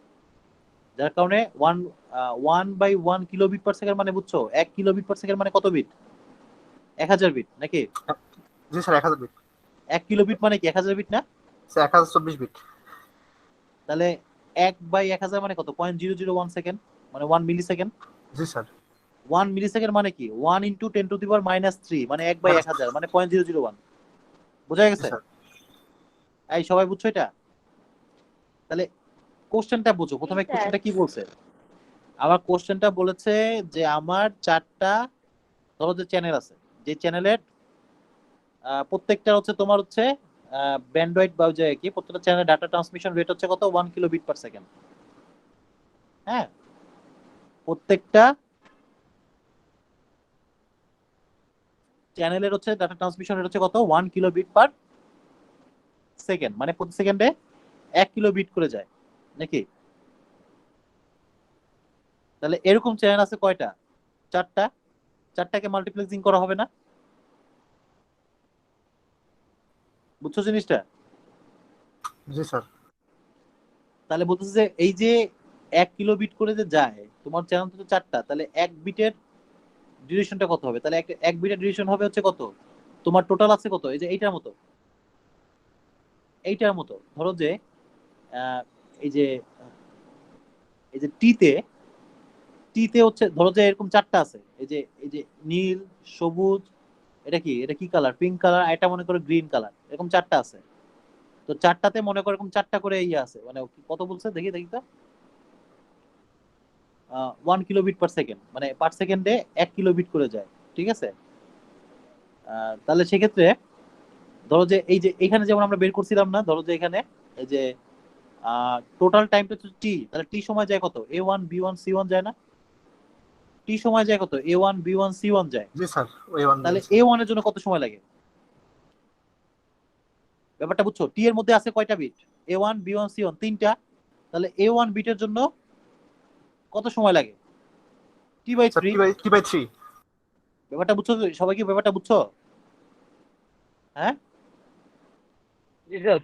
[SPEAKER 1] যার কারণে 1 by 1 kilobit per second মানে বুঝছো 1 kilobit per second মানে কত বিট? 1000 বিট নাকি?
[SPEAKER 3] জি স্যার 1000 বিট।
[SPEAKER 1] 1 কিলোবিট মানে কি 1000 বিট না?
[SPEAKER 3] Sir 1024 bit.
[SPEAKER 1] তাহলে 1 বাই 1000 মানে কত? 0.001 সেকেন্ড, মানে 1 মিলি সেকেন্ড।
[SPEAKER 3] জি স্যার।
[SPEAKER 1] 1 মিলি সেকেন্ড মানে কি 1 into 10 to the power -3, মানে 1 বাই 1000 মানে 0.001। বুঝা গেছে? এই সবাই বুঝছো এটা? তাহলে কোশ্চেনটা বুঝো, প্রথমে কোশ্চেনটা কি বলছে? আমার কোশ্চেনটা বলেছে যে আমার 4টা ধরো যে চ্যানেল আছে, যে চ্যানেলের প্রত্যেকটা হচ্ছে তোমার হচ্ছে ব্যান্ডউইথ বা যে কি প্রত্যেকটা চ্যানেলের ডাটা ট্রান্সমিশন রেট হচ্ছে কত 1 কিলোবিট পার সেকেন্ড। হ্যাঁ, প্রত্যেকটা চ্যানেলের হচ্ছে ডাটা ট্রান্সমিশন রেট হচ্ছে কত 1 কিলোবিট পার সেকেন্ড, মানে প্রতি সেকেন্ডে 1 কিলোবিট করে যায় নাকি? তাহলে এরকম চ্যানেল আছে কয়টা? 4টা। 4টাকে মাল্টিপ্লেক্সিং করা হবে না? বুঝছো জিনিসটা?
[SPEAKER 3] জি স্যার।
[SPEAKER 1] তাহলে বলতেছে যে এই যে 1 কিলোবিট করে যে যায় তোমার চ্যানেল তো 4টা, তাহলে 1 বিটের ডিউরেশনটা কত হবে? তাহলে 1 বিটের ডিউরেশন হবে হচ্ছে কত? তোমার টোটাল আছে কত? এই যে এইটার মতো ধরো যে এই যে টিতে হচ্ছে ধরো যে এরকম 4টা আছে, এই যে নীল, সবুজ, এটা কি কালার, পিঙ্ক কালার, এটা মনে করো গ্রিন কালার, এরকম 4টা আছে। তো 4টাতে মনে করো এরকম 4টা করে ইয়ে আছে, মানে কত বলছে দেখি তো 1 কিলোবিট পার সেকেন্ড, মানে পার সেকেন্ডে 1 কিলোবিট করে যায়, ঠিক আছে? তাহলে সেক্ষেত্রে ধরো যে এই যে এখানে যেমন আমরা বের করছিলাম না, ধরো যে এখানে এই যে টোটাল টাইমটা হচ্ছে টি, তাহলে টি সময় যায় কত? A1 B1 C1 যায় না? টি সময় যায় কত? A1 B1 C1 যায়।
[SPEAKER 3] জি স্যার। A1
[SPEAKER 1] তাহলে A1 এর জন্য কত সময় লাগে? ব্যাপারটা বুঝছো? টি এর মধ্যে আছে কয়টা বিট? A1 B1 C1 3টা। তাহলে A1 বিটের জন্য কত সময় লাগে? T/3।
[SPEAKER 3] T/3।
[SPEAKER 1] ব্যাপারটা বুঝছো সবাই? কি ব্যাপারটা বুঝছো? হ্যাঁ,
[SPEAKER 4] জি স্যার।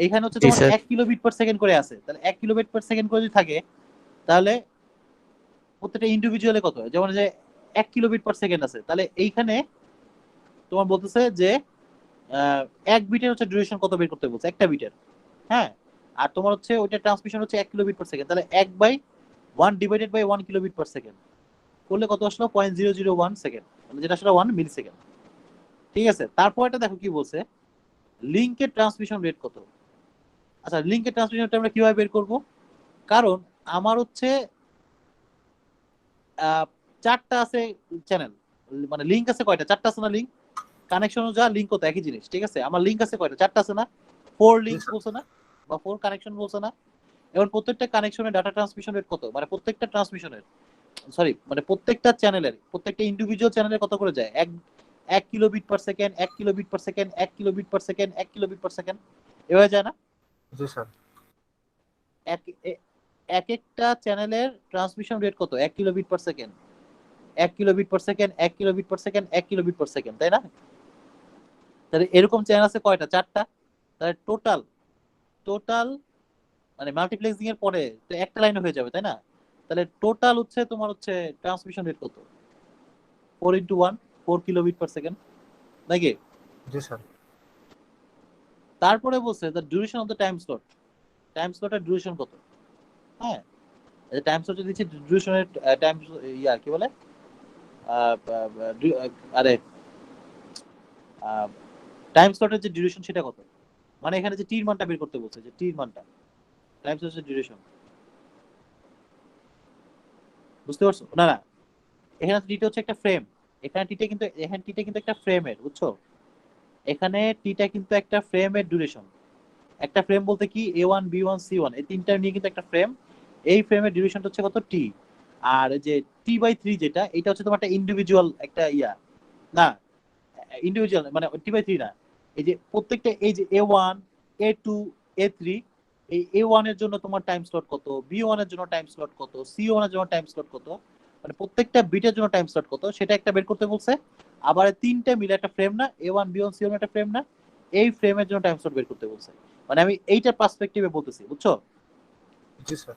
[SPEAKER 1] এইখানে হচ্ছে তোমার 1 কিলোবিট পার সেকেন্ড করে আছে, তাহলে 1 কিলোবিট পার সেকেন্ড করে যদি থাকে তাহলে প্রত্যেকটা ইন্ডিভিজুয়ালি কত? যেমন যে 1 কিলোবিট পার সেকেন্ড আছে, তাহলে এইখানে তোমার বলতেছে যে 1 বিটের হচ্ছে ডিউরেশন কত বের করতে বলছে, একটা বিটের। হ্যাঁ, আর তোমার হচ্ছে ওইটা ট্রান্সমিশন হচ্ছে 1 কিলোবিট পার সেকেন্ড, তাহলে 1 by 1 divided by 1 kilobit per second করলে কত আসলো 0.001 সেকেন্ড, মানে যেটা আসলে 1 মিলি সেকেন্ড। ঠিক আছে, তারপর এটা দেখো কি বলছে, লিংকের ট্রান্সমিশন রেট কত। আচ্ছা, লিংকের ট্রান্সমিশন রেট আমরা কিভাবে বের করব? কারণ আমার হচ্ছে 4টা আছে চ্যানেল, মানে লিংক আছে কয়টা? 4টা আছে না লিংক? কানেকশনও যা লিংক তো একই জিনিস। ঠিক আছে, আমার লিংক আছে কয়টা? 4টা আছে না? 4 লিংক
[SPEAKER 3] sir.
[SPEAKER 1] বলছে না, বা 4 কানেকশন বলছে না? এবার প্রত্যেকটা কানেকশনের ডাটা ট্রান্সমিশন রেট কত, মানে প্রত্যেকটা ট্রান্সমিশনের, সরি মানে প্রত্যেকটা চ্যানেলের, প্রত্যেকটা ইন্ডিভিজুয়াল চ্যানেলের কত করে যায়? 1 kilobit per second, 1 kilobit per second, 1 kilobit per second, 1 kilobit per second, এভাবে যায় না?
[SPEAKER 3] জি স্যার।
[SPEAKER 1] এক এক একটা চ্যানেলের ট্রান্সমিশন রেট কত? 1 kilobit per second, 1 kilobit per second, 1 kilobit per second, 1 kilobit per second, তাই না? তাহলে এরকম চ্যানেল আছে কয়টা? 4টা। তাহলে টোটাল টোটাল মানে মাল্টিপ্লেক্সিং এর পরে তো একটা লাইনে হয়ে যাবে, তাই না? তাহলে টোটাল হচ্ছে তোমার হচ্ছে ট্রান্সমিশন রেট কত? 4 ইন্টু 1, 4 কিলোবিট পার সেকেন্ড, নাকি?
[SPEAKER 3] জি স্যার।
[SPEAKER 1] তারপরে বলছে the duration of the time slot, time স্লটের ডিউরেশন কত? হ্যাঁ, এই টাইম স্লট দিচ্ছে ডিউরেশনের টাইম, ইয়া কি বলে, আরে টাইম স্লটের যে ডিউরেশন সেটা কত, মানে এখানে যে টির মানটা বের করতে বলছে, যে টির মানটা, টাইম স্লটের ডিউরেশন, বুঝতে পারছো? না না, এখানে টিটা হচ্ছে একটা ফ্রেম, এখানে টিটা কিন্তু, এখানে টিটা কিন্তু একটা ফ্রেমের, বুঝছো? এখানে টিটা কিন্তু একটা ফ্রেমের ডিউরেশন। একটা ফ্রেম বলতে কি, A1 B1 C1 এই তিনটা নিয়ে কিন্তু একটা ফ্রেম। এই ফ্রেমের ডিউরেশনটা হচ্ছে কত? টি। আর যে T/3 যেটা, এটা হচ্ছে তোমার একটা ইন্ডিভিজুয়াল একটা ইয়া, না ইন্ডিভিজুয়াল মানে T/3 না, এই যে প্রত্যেকটা, এই যে A1 A2 A3, এই A1 এর জন্য তোমার টাইম স্লট কত, B1 এর জন্য টাইম স্লট কত, C1 এর জন্য টাইম স্লট কত, মানে প্রত্যেকটা বিটের জন্য টাইম স্লট কত, সেটা একটা বের করতে বলছে। আবার তিনটা মিলে একটা ফ্রেম না, A1 B1 C1 একটা ফ্রেম না, এই ফ্রেমের জন্য টাইম স্লট বের করতে বলছে। মানে আমি এইটার পার্সপেক্টিভে বলতেছি, বুঝছো?
[SPEAKER 3] জি স্যার।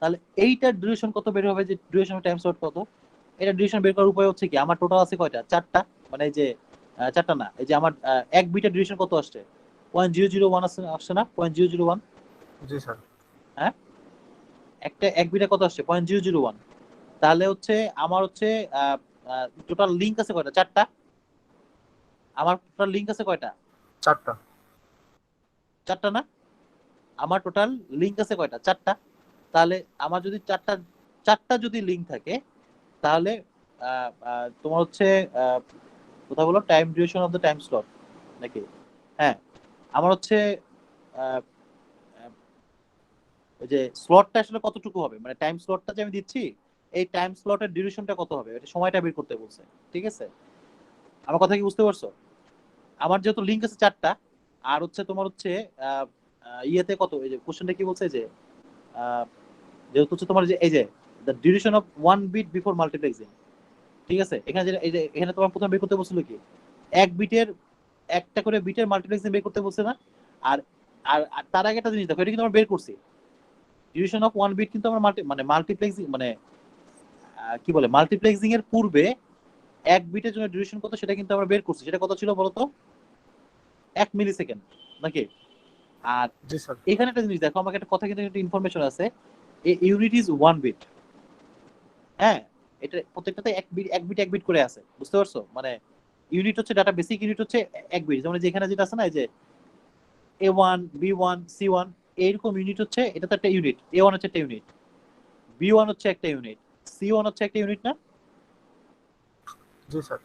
[SPEAKER 1] তাহলে এইটার ডিউরেশন কত বের হবে, যে ডিউরেশন অফ টাইম স্লট কত, এটা ডিউরেশন বের করার উপায় হচ্ছে কি, আমার টোটাল আছে কয়টা? 4টা, মানে এই যে 4টা না, এই যে আমার এক বিটের ডিউরেশন কত আসছে? 0.001 আসছে না? 0.001,
[SPEAKER 3] জি স্যার।
[SPEAKER 1] হ্যাঁ, একটা এক বিটে কত আসছে? 0.001। তাহলে হচ্ছে আমার হচ্ছে টোটাল লিংক আছে কয়টা? 4টা। আমার টোটাল লিংক আছে কয়টা?
[SPEAKER 3] 4টা।
[SPEAKER 1] 4টা না? আমার টোটাল লিংক আছে কয়টা? 4টা। তাহলে আমার যদি 4টা যদি লিংক থাকে, তাহলে তোমার হচ্ছে কোথাও বলো time duration of the time slot নাকি? হ্যাঁ, আমার হচ্ছে আহ, আহ, ওই যে স্লটটা আসলে কতটুকু হবে, মানে টাইম স্লটটা যে আমি দিচ্ছি, এই টাইম স্লটের ডিউরেশনটা কত হবে, এটা সময়টা বের করতে বলছে। ঠিক আছে, আমার কথা কি বুঝতে পারছো? আমার যেহেতু লিংক আছে 4টা, আর হচ্ছে তোমার হচ্ছে ইয়েতে কত, এই যে কোশ্চেনটা কি বলছে, যে আহ, যেহেতু হচ্ছে তোমার যে এই যে the duration of 1 bit before multiplexing, ঠিক আছে, এখানে যেটা এই যে এখানে তোমার প্রথমে বের করতে বলছিল কি, এক বিটের, একটা করে বিটের মাল্টিপ্লেক্সিং বের করতে বলছে না? আর আর আর তার আগে একটা জিনিস দেখো, এটা কিন্তু আমরা বের করছি, ডিউরেশন অফ 1 বিট কিন্তু আমরা মানে মাল্টিপ্লেক্সিং মানে কি বলে, মাল্টিপ্লেক্সিং এর পূর্বে এক বিটের জন্য ডিউরেশন কত সেটা কিন্তু আমরা বের করছি। সেটা কত ছিল বলতো? 1 মিলি সেকেন্ড, নাকি? আর
[SPEAKER 3] জি স্যার।
[SPEAKER 1] এখানে একটা জিনিস দেখো, আমাকে একটা কথা কিন্তু একটা ইনফরমেশন আছে, এই ইউনিট ইজ 1 বিট। হ্যাঁ, এটা প্রত্যেকটাতে এক বিট করে আছে, বুঝতে পারছো? মানে ইউনিট হচ্ছে ডাটা, বেসিক ইউনিট হচ্ছে 1 বিট, যেমন যেখানে যেটা আছে না, এই যে A1 B1 C1, এইরকম ইউনিট হচ্ছে, এটা তো একটা ইউনিট, A1 হচ্ছে একটা ইউনিট, B1 হচ্ছে একটা ইউনিট, C1 হচ্ছে একটা ইউনিট না?
[SPEAKER 3] জি স্যার।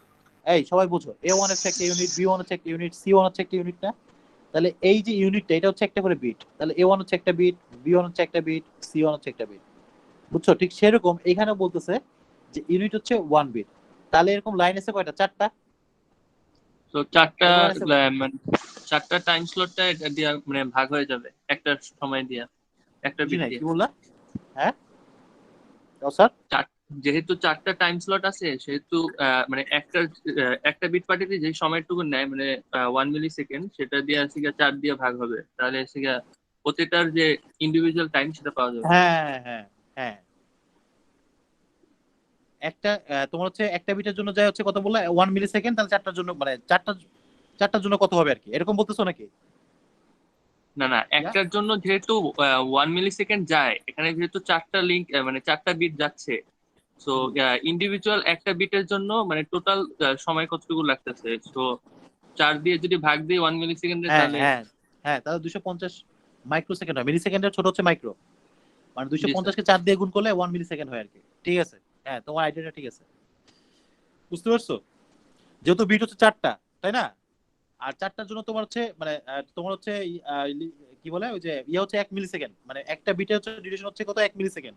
[SPEAKER 1] এই সবাই বুঝো, A1 হচ্ছে একটা ইউনিট, B1 হচ্ছে একটা ইউনিট, C1 হচ্ছে একটা ইউনিট না? তাহলে এই যে ইউনিটটা, এটা হচ্ছে একটা করে বিট, তাহলে A1 হচ্ছে একটা বিট, B1 হচ্ছে একটা বিট, C1 হচ্ছে একটা বিট, বুঝছো? ঠিক সেরকম এখানে বলতেছে যে ইউনিট হচ্ছে 1 বিট। তাহলে এরকম লাইন আছে কয়টা? 4টা।
[SPEAKER 7] তো চারটা
[SPEAKER 1] এরকম আছে কয়টা?
[SPEAKER 7] মানে চারটা টাইম স্লটটা এটা দিয়া মানে ভাগ হয়ে যাবে একটা সময় দিয়া, একটা
[SPEAKER 1] বুঝি
[SPEAKER 7] বিট
[SPEAKER 1] নাই,
[SPEAKER 7] দিয়ে।
[SPEAKER 1] কি বললা? হ্যাঁ স্যার,
[SPEAKER 7] যেহেতু চারটা টাইম স্লট আছে সেহেতু মানে একটা বিট পার্টিতে যে সময়টুকু নেয় মানে 1 মিলি সেকেন্ড, সেটা দিয়ে আছে গিয়া 4 দিয়ে ভাগ হবে, তাহলে আছে গিয়া প্রতিটার যে ইন্ডিভিজুয়াল টাইম সেটা পাওয়া যাবে।
[SPEAKER 1] হ্যাঁ হ্যাঁ হ্যাঁ, একটা তোমার হচ্ছে একটা বিটের জন্য যায় হচ্ছে কত বললা, 1 মিলি সেকেন্ড, তাহলে চারটার জন্য মানে চারটার জন্য কত হবে আর কি, এরকম বলতেছো নাকি?
[SPEAKER 7] না না, একটার জন্য যেহেতু 1 মিলি সেকেন্ড যায়, এখানে যেহেতু 4টা লিঙ্ক মানে 4টা বিট যাচ্ছে, সো ইন্ডিভিজুয়াল একটা বিটের জন্য মানে টোটাল সময় কতটুকু লাগতেছে, সো 4 দিয়ে যদি ভাগ দিই 1 মিলি সেকেন্ডে,
[SPEAKER 1] হ্যাঁ
[SPEAKER 7] তাহলে
[SPEAKER 1] হ্যাঁ হ্যাঁ, তাহলে 250 মাইক্রোসেকেন্ড হয়। মিলি সেকেন্ডের ছোট হচ্ছে মাইক্রো, মানে
[SPEAKER 7] জি স্যার।
[SPEAKER 1] 250 কে 4 দিয়ে গুণ করলে 1 মিলি সেকেন্ড হয় আর কি। ঠিক আছে, হ্যাঁ তোমার আইডিয়াটা ঠিক আছে, বুঝতে পারছো? যেহেতু বিট হচ্ছে 4টা, তাই না? আর 4টার জন্য তোমার হচ্ছে মানে তোমার হচ্ছে কি বলে ওই যে হচ্ছে 1 মিলি সেকেন্ড, মানে একটা বিটের হচ্ছে ডিউরেশন হচ্ছে কত, 1 মিলি সেকেন্ড।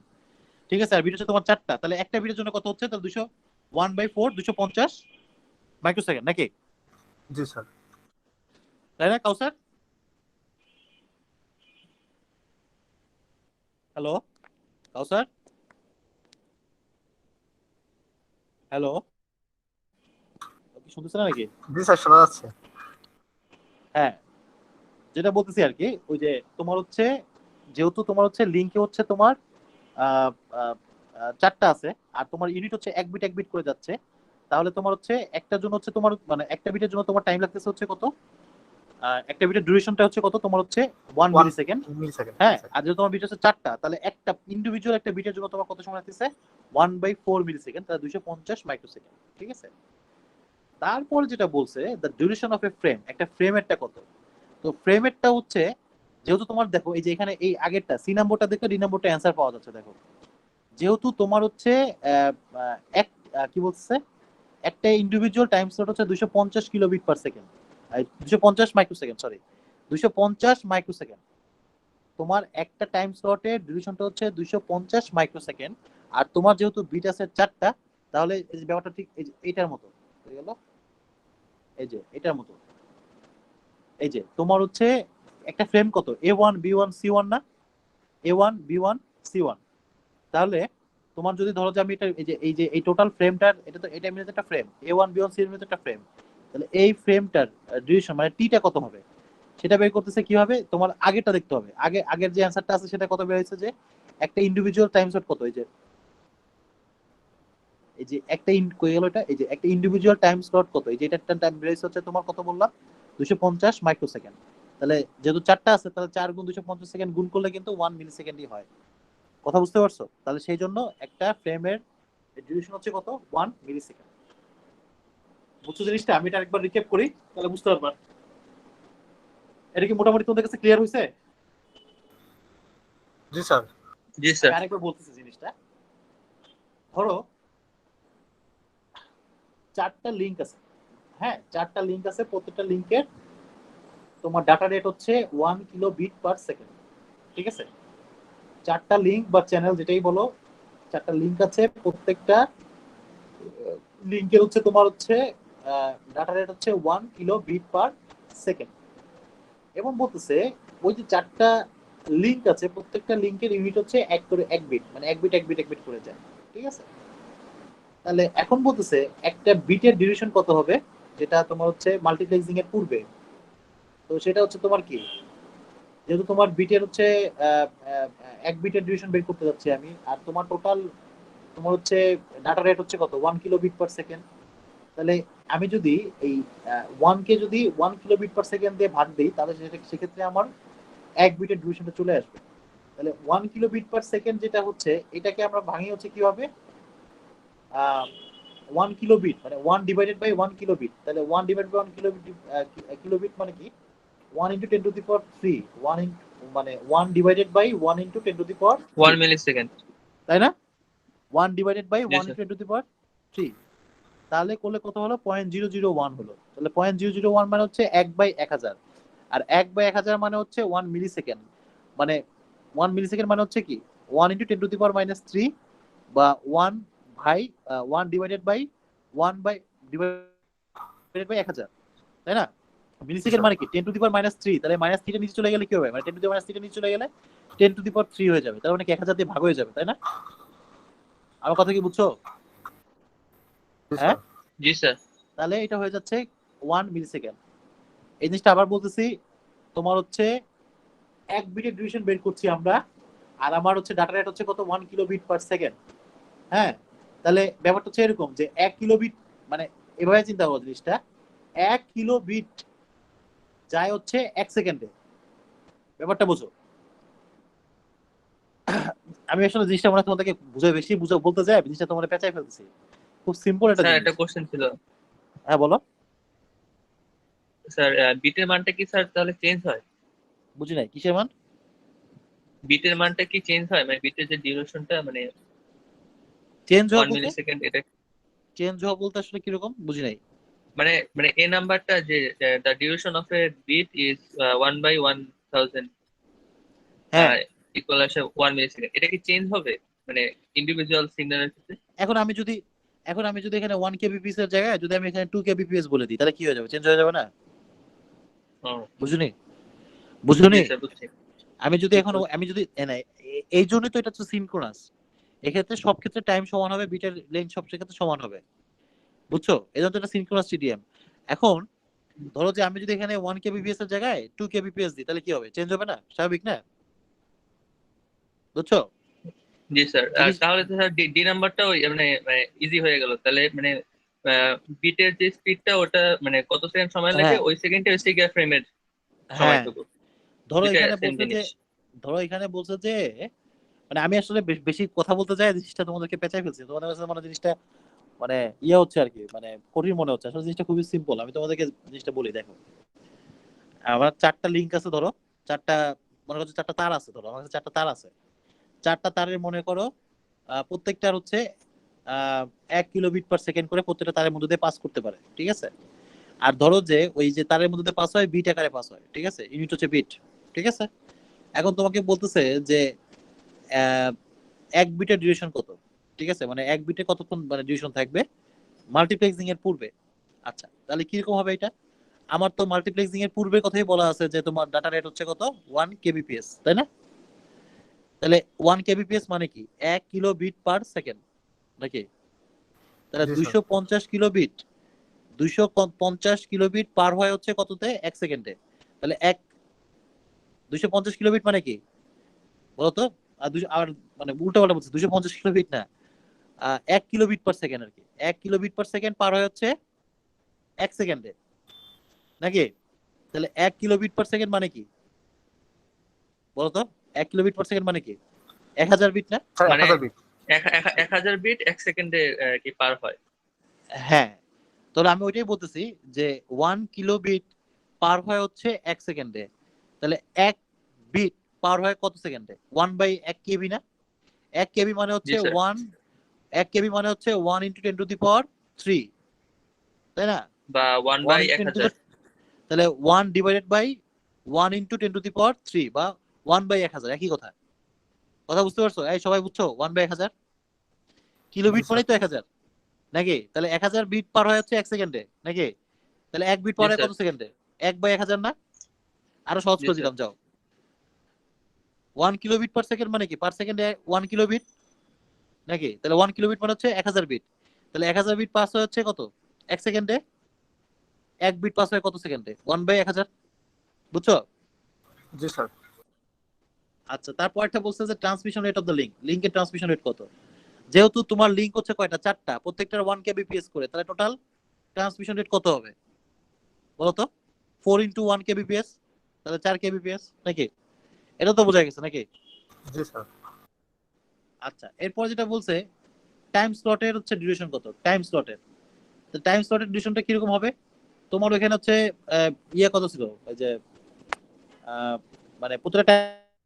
[SPEAKER 1] ঠিক আছে, আর বিট হচ্ছে তোমার 4টা, তাহলে একটা বিটের জন্য কত হচ্ছে, তাহলে 1/4 250 মাইক্রোসেকেন্ড নাকি,
[SPEAKER 3] জি স্যার।
[SPEAKER 1] তাই না কাউসার? হ্যালো কাউসার, হ্যালো, শুনতেছ না নাকি?
[SPEAKER 3] জি স্যার, শোনা যাচ্ছে।
[SPEAKER 1] হ্যাঁ, যেটা বলতেছি আর কি, ওই যে তোমার হচ্ছে যেহেতু তোমার হচ্ছে লিঙ্কে হচ্ছে তোমার 4টা আছে, আর তোমার ইউনিট হচ্ছে এক বিট এক বিট করে যাচ্ছে, তাহলে তোমার হচ্ছে একটার জন্য হচ্ছে তোমার মানে একটা বিটের জন্য তোমার টাইম লাগতেছে হচ্ছে কত, একটা বিটের ডিউরেশনটা হচ্ছে কত তোমার হচ্ছে 1 মিলি সেকেন্ড।
[SPEAKER 3] মিলি সেকেন্ড।
[SPEAKER 1] হ্যাঁ, আর যেহেতু তোমার বিট হচ্ছে 4টা, তাহলে একটা ইন্ডিভিজুয়াল একটা বিটের জন্য তোমার কত সময় লাগতেছে, 1/4 মিলি সেকেন্ড, তাহলে 250 মাইক্রোসেকেন্ড। ঠিক আছে, তারপর যেটা বলছে the duration of A frame, একটা ফ্রেমেরটা কত। তো ফ্রেমেরটা হচ্ছে যেহেতু তোমার দেখো এই যে এখানে এই আগেরটা সি নাম্বারটা দেখো, ডি নাম্বারটা অ্যান্সার পাওয়া যাচ্ছে। দেখো যেহেতু তোমার হচ্ছে এক কি বলছে, একটা ইন্ডিভিজুয়াল টাইম স্লট হচ্ছে 250 kilobit per second, 250 microsecond, sorry 250 microsecond. তোমার একটা টাইম স্লটের ডিউরেশনটা হচ্ছে 250 মাইক্রোসেকেন্ড, আর তোমার যেহেতু বিট আছে 4টা, তাহলে এই যে ব্যাপারটা ঠিক এইটার মতো হয়ে গেল, এই যে এটার মতো। এই যে তোমার হচ্ছে একটা ফ্রেম কত, A1 B1 C1 না, A1 B1 C1। তাহলে তোমার যদি ধরো যে আমি এটা এই টোটাল ফ্রেমটার, এটা তো এটা মিলে একটা ফ্রেম, A1 B1 C1 মিলে একটা ফ্রেম, তাহলে এই ফ্রেমটার ডিউরেশন মানে টিটা কত হবে সেটা বের করতেছে কিভাবে, তোমার আগেরটা দেখতে হবে। আগের যে অ্যানসারটা আছে সেটা কত বের হয়েছে, যে একটা ইন্ডিভিজুয়াল টাইম স্লট কত, এই যে একটা কই গেল এটা, এই যে একটা ইন্ডিভিজুয়াল টাইম স্লট কত, এই যে এটা টাইম বের হচ্ছে তোমার কত বললাম, 250 মাইক্রোসেকেন্ড। তাহলে যেহেতু 4টা আছে, তাহলে 4 গুণ 250 সেকেন্ড গুণ করলে কিন্তু 1 মিলি সেকেন্ডই হয়। কথা বুঝতে পারছো? তাহলে সেই জন্য একটা ফ্রেমের ডিউরেশন হচ্ছে কত, 1 মিলি সেকেন্ড। বুঝছো জিনিসটা? আমি এটা আরেকবার রিক্যাপ করি, তাহলে বুঝতে পারবা। এটা কি মোটামুটি তোমাদের কাছে ক্লিয়ার হয়েছে?
[SPEAKER 3] জি স্যার।
[SPEAKER 7] জি স্যার।
[SPEAKER 1] আমি আরেকবার বলতেছি জিনিসটা। ধরো 4টা লিংক আছে, হ্যাঁ 4টা লিংক আছে, প্রত্যেকটা লিংকের তোমার ডাটা রেট হচ্ছে 1 কিলো বিট পার সেকেন্ড। ঠিক আছে, 4টা লিংক বা চ্যানেল যেটাই বলো, 4টা লিংক আছে, প্রত্যেকটা লিংকের হচ্ছে তোমার হচ্ছে ডাটা রেট হচ্ছে 1 কিলো বিট পার সেকেন্ড। এবং বলতেছে ওই যে 4টা লিংক আছে, প্রত্যেকটা লিংকের ইউনিট হচ্ছে এক করে এক বিট, মানে এক বিট এক বিট এক বিট করে যায়। ঠিক আছে, তাহলে এখন বলতেছে একটা বিটের ডিউরেশন কত হবে, যেটা তোমার হচ্ছে মাল্টিপ্লেক্সিং এর পূর্বে। তো সেটা হচ্ছে তোমার কি, যেহেতু তোমার বিটের হচ্ছে এক বিটের ডিউরেশন বের করতে যাচ্ছি আমি, আর তোমার টোটাল তোমার হচ্ছে ডাটা রেট হচ্ছে কত, 1 কিলো বিট পার সেকেন্ড। তাহলে আমি যদি এই 1 কে যদি 1 কিলো বিট পার সেকেন্ড দিয়ে ভাগ দিই, তাহলে সেক্ষেত্রে আমার এক বিটের ডিউরেশনটা চলে আসবে। তাহলে 1 কিলো বিট পার সেকেন্ড যেটা হচ্ছে, এটাকে আমরা ভাঙি হচ্ছে কিভাবে, 1 কিলো বিট মানে 1 ডিভাইডেড বাই 1 কিলো বিট। তাহলে 1 ডিভাইডেড বাই 1 কিলো বিট মানে কি, 1 ইনটু 10 টু দি পাওয়ার 3, 1 মানে 1 divided by 1 into 10 to the power
[SPEAKER 7] 1 millisecond,
[SPEAKER 1] তাই না? 1 ডিভাইডেড বাই
[SPEAKER 7] জি
[SPEAKER 1] 1
[SPEAKER 7] sir.
[SPEAKER 1] Into 10 to the power 3, তাহলে করলে কত হলো, 0.001 হলো। তাহলে 0.001 মানে হচ্ছে 1/1000, আর 1/1000 মানে হচ্ছে 1 মিলি সেকেন্ড। মানে 1 মিলি সেকেন্ড মানে হচ্ছে কি, 1 ইনটু 10 টু দি পাওয়ার -3 বা 1 divided by 1 by divided by 1000, তাই না? মিলি সেকেন্ড মানে কি 10 টু দি পাওয়ার -3, তাহলে -3 টা নিচে চলে গেলে কি হবে, মানে 10 টু দি পাওয়ার -3 টা নিচে চলে গেলে 10 টু দি পাওয়ার 3 হয়ে যাবে, তার মানে কি 1000 দিয়ে ভাগ হয়ে যাবে, তাই না? আমার কথা কি বুঝছো?
[SPEAKER 3] জি
[SPEAKER 1] হ্যাঁ,
[SPEAKER 3] স্যার।
[SPEAKER 7] জি স্যার।
[SPEAKER 1] তাহলে এটা হয়ে যাচ্ছে 1 মিলি সেকেন্ড। এই জিনিসটা আবার বলতেছি, তোমার হচ্ছে এক বিটের ডিউরেশন বের করছি আমরা, আর আমার হচ্ছে ডাটা রেট হচ্ছে কত, 1 কিলো বিট পার সেকেন্ড। হ্যাঁ, তাহলে ব্যাপারটা হচ্ছে এরকম যে 1 কিলো বিট মানে এভাবে চিন্তা করো জিনিসটা, 1 কিলো বিট যায় হচ্ছে 1 সেকেন্ডে, ব্যাপারটা বুঝো। আমি আসলে জিনিসটা মনে হয় তোমাদেরকে বেশি বলতে যাই, জিনিসটা তোমাদের পেঁচাই ফেলতেছি। খুব সিম্পল একটা
[SPEAKER 7] স্যার
[SPEAKER 1] জিনিস।
[SPEAKER 7] একটা কোশ্চেন ছিল
[SPEAKER 1] হ্যাঁ বলো।
[SPEAKER 7] স্যার, বিটের মানটা কি স্যার তাহলে চেঞ্জ হয়?
[SPEAKER 1] বুঝি নাই কিসের মান?
[SPEAKER 7] বিটের মানটা কি চেঞ্জ হয়, মানে বিটের যে ডিউরেশনটা, মানে
[SPEAKER 1] চেঞ্জ হওয়া
[SPEAKER 7] 1
[SPEAKER 1] বলতে?
[SPEAKER 7] মিলি সেকেন্ড, এটা
[SPEAKER 1] চেঞ্জ হওয়া বলতে আসলে কিরকম বুঝি নাই।
[SPEAKER 7] মানে মানে এই নাম্বারটা যে the duration of a bit is 1/1000
[SPEAKER 1] হ্যাঁ,
[SPEAKER 7] ইকুয়াল আসে 1 মিলি সেকেন্ড, এটা কি চেঞ্জ হবে মানে ইন্ডিভিজুয়াল সিগন্যালের ক্ষেত্রে?
[SPEAKER 1] এখন আমি যদি এখানে 1 kbps এর জায়গায় যদি আমি এখানে 2 kbps বলে দিই, তাহলে কি হয়ে যাবে? চেঞ্জ হয়ে যাবে না? বুঝুনি?
[SPEAKER 7] জি স্যার, বুঝছি।
[SPEAKER 1] আমি যদি এই জন্যই তো এটা হচ্ছে সিনক্রোনাস। এক্ষেত্রে সব ক্ষেত্রে টাইম সমান হবে, বিটের লেন্থ সব ক্ষেত্রে সমান হবে, বুঝছো? এই জন্য এটা সিনক্রোনাস টিডিএম। এখন ধরো যে আমি যদি এখানে 1 kbps এর জায়গায় 2 kbps দিই, তাহলে কি হবে? চেঞ্জ হবে না? স্বাভাবিক না? বুঝছো
[SPEAKER 7] জি স্যার,
[SPEAKER 1] জিনিস?
[SPEAKER 7] তাহলে তো স্যার ডি নাম্বারটা ওই মানে ইজি হয়ে গেল তাহলে, মানে বিটের যে স্পিডটা ওটা মানে কত সেকেন্ড সময় লাগে,
[SPEAKER 1] হ্যাঁ
[SPEAKER 7] ওই সেকেন্ডে হচ্ছে গিয়ে ফ্রেমের
[SPEAKER 1] হ্যাঁ,
[SPEAKER 7] সময়টুকু,
[SPEAKER 1] ধরো
[SPEAKER 7] দুইটা
[SPEAKER 1] এখানে
[SPEAKER 7] সেম
[SPEAKER 1] বলছে যে
[SPEAKER 7] জিনিস।
[SPEAKER 1] মানে আমি আসলে বেশি কথা বলতে যাই, জিনিসটা তোমাদেরকে পেঁচাই ফেলছি। তোমাদের কাছে মানে জিনিসটা মানে হচ্ছে আর কি, মানে কঠিন মনে হচ্ছে। আসলে জিনিসটা খুবই সিম্পল। আমি তোমাদেরকে জিনিসটা বলি, দেখো। আমার 4টা লিংক আছে, ধরো 4টা, মনে করো 4টা তার আছে, ধরো আমার কাছে 4টা তার আছে। 4টা তারের মনে করো প্রত্যেকটার হচ্ছে 1 কিলোবিট পার সেকেন্ড করে প্রত্যেকটা তারের মধ্যে দিয়ে পাস করতে পারে, ঠিক আছে? আর ধরো যে ওই যে তারের মধ্যে দিয়ে পাস হয় বিট আকারে পাস হয়, ঠিক আছে? ইউনিট হচ্ছে বিট, ঠিক আছে? এখন তোমাকে বলতেছে যে 1 বিটের ডিউরেশন কত, ঠিক আছে? মানে 1 বিটে কতক্ষণ মানে ডিউরেশন থাকবে মাল্টিপ্লেক্সিং এর পূর্বে। আচ্ছা, তাহলে কিরকম হবে এটা? আমার তো মাল্টিপ্লেক্সিং এর পূর্বে কথাই বলা আছে যে তোমার ডাটা রেট হচ্ছে কত? 1 kbps, তাই না? তাহলে 1 kbps মানে কি? 1 কিলো বিট পার সেকেন্ড, নাকি? তাহলে
[SPEAKER 3] জি স্যার।
[SPEAKER 1] 250 কিলোবিট, 250 কিলোবিট পার হয় হচ্ছে কততে? 1 সেকেন্ডে। তাহলে 250 কিলোবিট মানে কি বলতো? আর মানে উল্টো পাল্টা বলছি, 250 কিলোবিট না, 1 কিলোবিট পার সেকেন্ড আর কি। 1 কিলোবিট পার সেকেন্ড পার হয় হচ্ছে 1 সেকেন্ডে, নাকি? তাহলে 1 কিলোবিট পার সেকেন্ড মানে কি বলতো? 1 কিলোবিট পার সেকেন্ড মানে কি? 1000 বিট না?
[SPEAKER 3] স্যার
[SPEAKER 7] মানে
[SPEAKER 3] 1000 বিট।
[SPEAKER 7] 1000 বিট 1 সেকেন্ডে কি পার হয়?
[SPEAKER 1] হ্যাঁ, তাহলে আমি ওইটাই বলতেছি যে 1 কিলোবিট পার হয় হচ্ছে 1 সেকেন্ডে। তাহলে 1 বিট পার হয় কত সেকেন্ডে? 1/1 কেবি না? 1 কেবি মানে
[SPEAKER 7] জি
[SPEAKER 1] হচ্ছে
[SPEAKER 7] স্যার।
[SPEAKER 1] 1 কেবি মানে হচ্ছে 1 × 10⁻3, তাই না?
[SPEAKER 7] বা 1
[SPEAKER 1] 1
[SPEAKER 7] বাই
[SPEAKER 1] ×
[SPEAKER 7] 1000।
[SPEAKER 1] তাহলে 1 ডিভাইডেড বাই 1 × 10⁻3 বা 1/1000, একই কথা। কথা বুঝতে পারছো? এই সবাই বুঝছো? 1/1000
[SPEAKER 3] জি
[SPEAKER 1] কিলোবিট
[SPEAKER 3] স্যার।
[SPEAKER 1] মানেই তো 1000, নাকি? তাহলে 1000 বিট পার হয় হচ্ছে 1 সেকেন্ডে, নাকি? তাহলে 1 বিট
[SPEAKER 7] জি
[SPEAKER 1] পার হয়
[SPEAKER 7] স্যার।
[SPEAKER 1] কত সেকেন্ডে? 1/1000 না? আরো সহজ
[SPEAKER 7] জি
[SPEAKER 1] করে
[SPEAKER 7] স্যার।
[SPEAKER 1] দিলাম, যাও। 1 কিলোবিট পার সেকেন্ড মানে কি? পার সেকেন্ডে 1 কিলোবিট, নাকি? তাহলে 1 কিলোবিট মানে হচ্ছে 1000 বিট। তাহলে 1000 বিট পাস হয় হচ্ছে কত? 1 সেকেন্ডে। 1 বিট পাস হয় কত সেকেন্ডে? 1/1000, বুঝছো?
[SPEAKER 3] জি স্যার।
[SPEAKER 1] আচ্ছা, তারপর একটা বলছে যে transmission rate of the link, লিংকের ট্রান্সমিশন রেট কত? যেহেতু তোমার লিংক হচ্ছে কয়টা? 4টা, প্রত্যেকটার 1 kbps করে, তাহলে টোটাল ট্রান্সমিশন রেট কত হবে বলো তো? 4 × 1 kbps, তাহলে 4 kbps, নাকি? এটা তো বোঝা গেছে, নাকি?
[SPEAKER 3] জি স্যার।
[SPEAKER 1] আচ্ছা, এরপর যেটা বলছে টাইম স্লটের হচ্ছে ডিউরেশন কত? টাইম স্লটের, তো টাইম স্লটের ডিউরেশনটা কিরকম হবে? তোমার ওখানে হচ্ছে কত ছিল? ওই যে মানে প্রত্যেকটা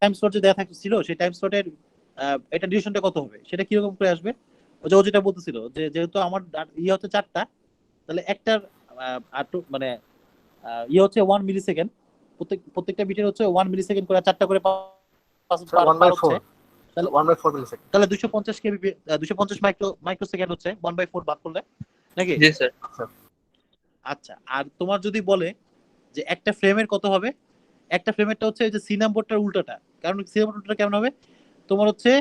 [SPEAKER 1] টাইম স্লট যে দেয়া ছিল, সেই টাইম স্লটের এটা ডিউরেশনটা কত হবে? সেটা কিরকম করে আসবে? ও যেটা বলতেছিল যে যেহেতু আমার হচ্ছে 4টা, তাহলে একটার মানে হচ্ছে 1 মিলি সেকেন্ড, প্রত্যেকটা বিটের হচ্ছে 1 মিলি সেকেন্ড করে, 4টা করে
[SPEAKER 3] স্যার
[SPEAKER 1] পার হচ্ছে।
[SPEAKER 3] 1/4।
[SPEAKER 1] তাহলে
[SPEAKER 3] 1/4 মিলি সেকেন্ড।
[SPEAKER 1] তাহলে 250 কেবি, 250 মাইক্রো সেকেন্ড হচ্ছে 1/4 ভাগ করলে, নাকি?
[SPEAKER 7] জি স্যার।
[SPEAKER 1] আচ্ছা, আর তোমার যদি বলে যে একটা ফ্রেমের কত হবে, একটা ফ্রেমেরটা হচ্ছে যে সি নাম্বারটার উল্টাটা। কারণ সি নাম্বার উল্টাটা কেমন হবে? তোমার হচ্ছে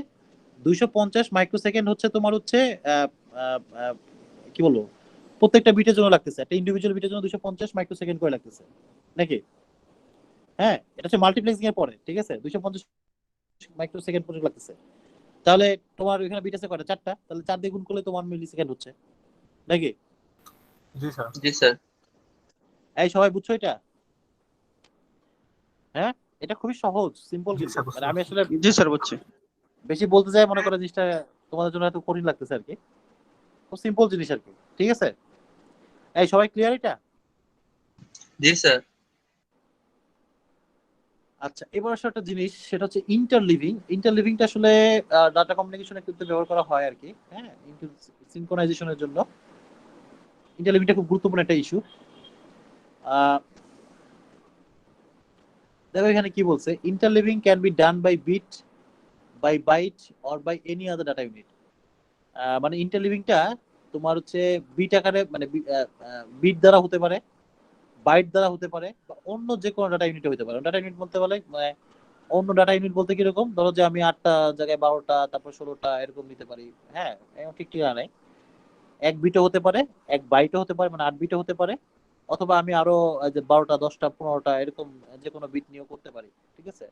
[SPEAKER 1] 250 মাইক্রো সেকেন্ড হচ্ছে তোমার হচ্ছে কি বলবো, প্রত্যেকটা বিটের জন্য লাগতেছে, একটা ইন্ডিভিজুয়াল বিটের জন্য 250 মাইক্রো সেকেন্ড করে লাগতেছে, নাকি? হ্যাঁ, এটা হচ্ছে মাল্টিপ্লেক্সিং এর পরে, ঠিক আছে? 250 মাইক্রো সেকেন্ড পর্যন্ত লাগতেছে। তাহলে তোমার এখানে বিট আছে কয়টা? 4টা, তাহলে 4 দিয়ে গুণ করলে তো 1 মিলি সেকেন্ড হচ্ছে, নাকি?
[SPEAKER 3] জি স্যার।
[SPEAKER 7] জি স্যার।
[SPEAKER 1] এই সবাই বুঝছো এটা? হ্যাঁ, এটা খুবই সহজ, সিম্পল
[SPEAKER 3] জি
[SPEAKER 1] কিন্তু
[SPEAKER 3] স্যার, বুঝতে
[SPEAKER 1] মানে আমি
[SPEAKER 3] পারছি।
[SPEAKER 1] আসলে
[SPEAKER 5] জি স্যার বুঝছি।
[SPEAKER 1] বেশি বলতে যাই মনে করো জিনিসটা তোমাদের জন্য এত কঠিন লাগতেছে আর কি, খুব সিম্পল জিনিস আর কি। ঠিক আছে, এই সবাই ক্লিয়ার এটা?
[SPEAKER 7] জি স্যার।
[SPEAKER 1] আচ্ছা, এবার আসলে একটা জিনিস, সেটা হচ্ছে ইন্টারলিভিং। ইন্টারলিভিংটা আসলে ডাটা কমিউনিকেশনের ক্ষেত্রে ব্যবহার করা হয় আর কি। হ্যাঁ, সিনক্রোনাইজেশনের জন্য ইন্টারলিভিংটা খুব গুরুত্বপূর্ণ একটা ইস্যু। দেখো এখানে কি বলছে, interleaving can be done by bit, by byte or by any other data unit. মানে ইন্টারলিভিংটা তোমার হচ্ছে বিট আকারে মানে বিট দ্বারা হতে পারে, বাইট দ্বারা হতে পারে, বা অন্য যে কোনো ডাটা ইউনিটে হতে পারে। ডাটা ইউনিট বলতে পারে মানে অন্য ডাটা ইউনিট বলতে কিরকম, ধরো যে আমি 8টা জায়গায় 12টা, তারপর 16টা এরকম নিতে পারি। হ্যাঁ, এরকম ঠিক ঠিকানা নাই। 1 বিটও হতে পারে, 1 বাইটও হতে পারে, মানে 8 বিটও হতে পারে, অথবা আমি আরো যে 12টা 10টা 15টা এরকম যে কোনো বিট নিয়েও করতে পারি। ঠিক আছে,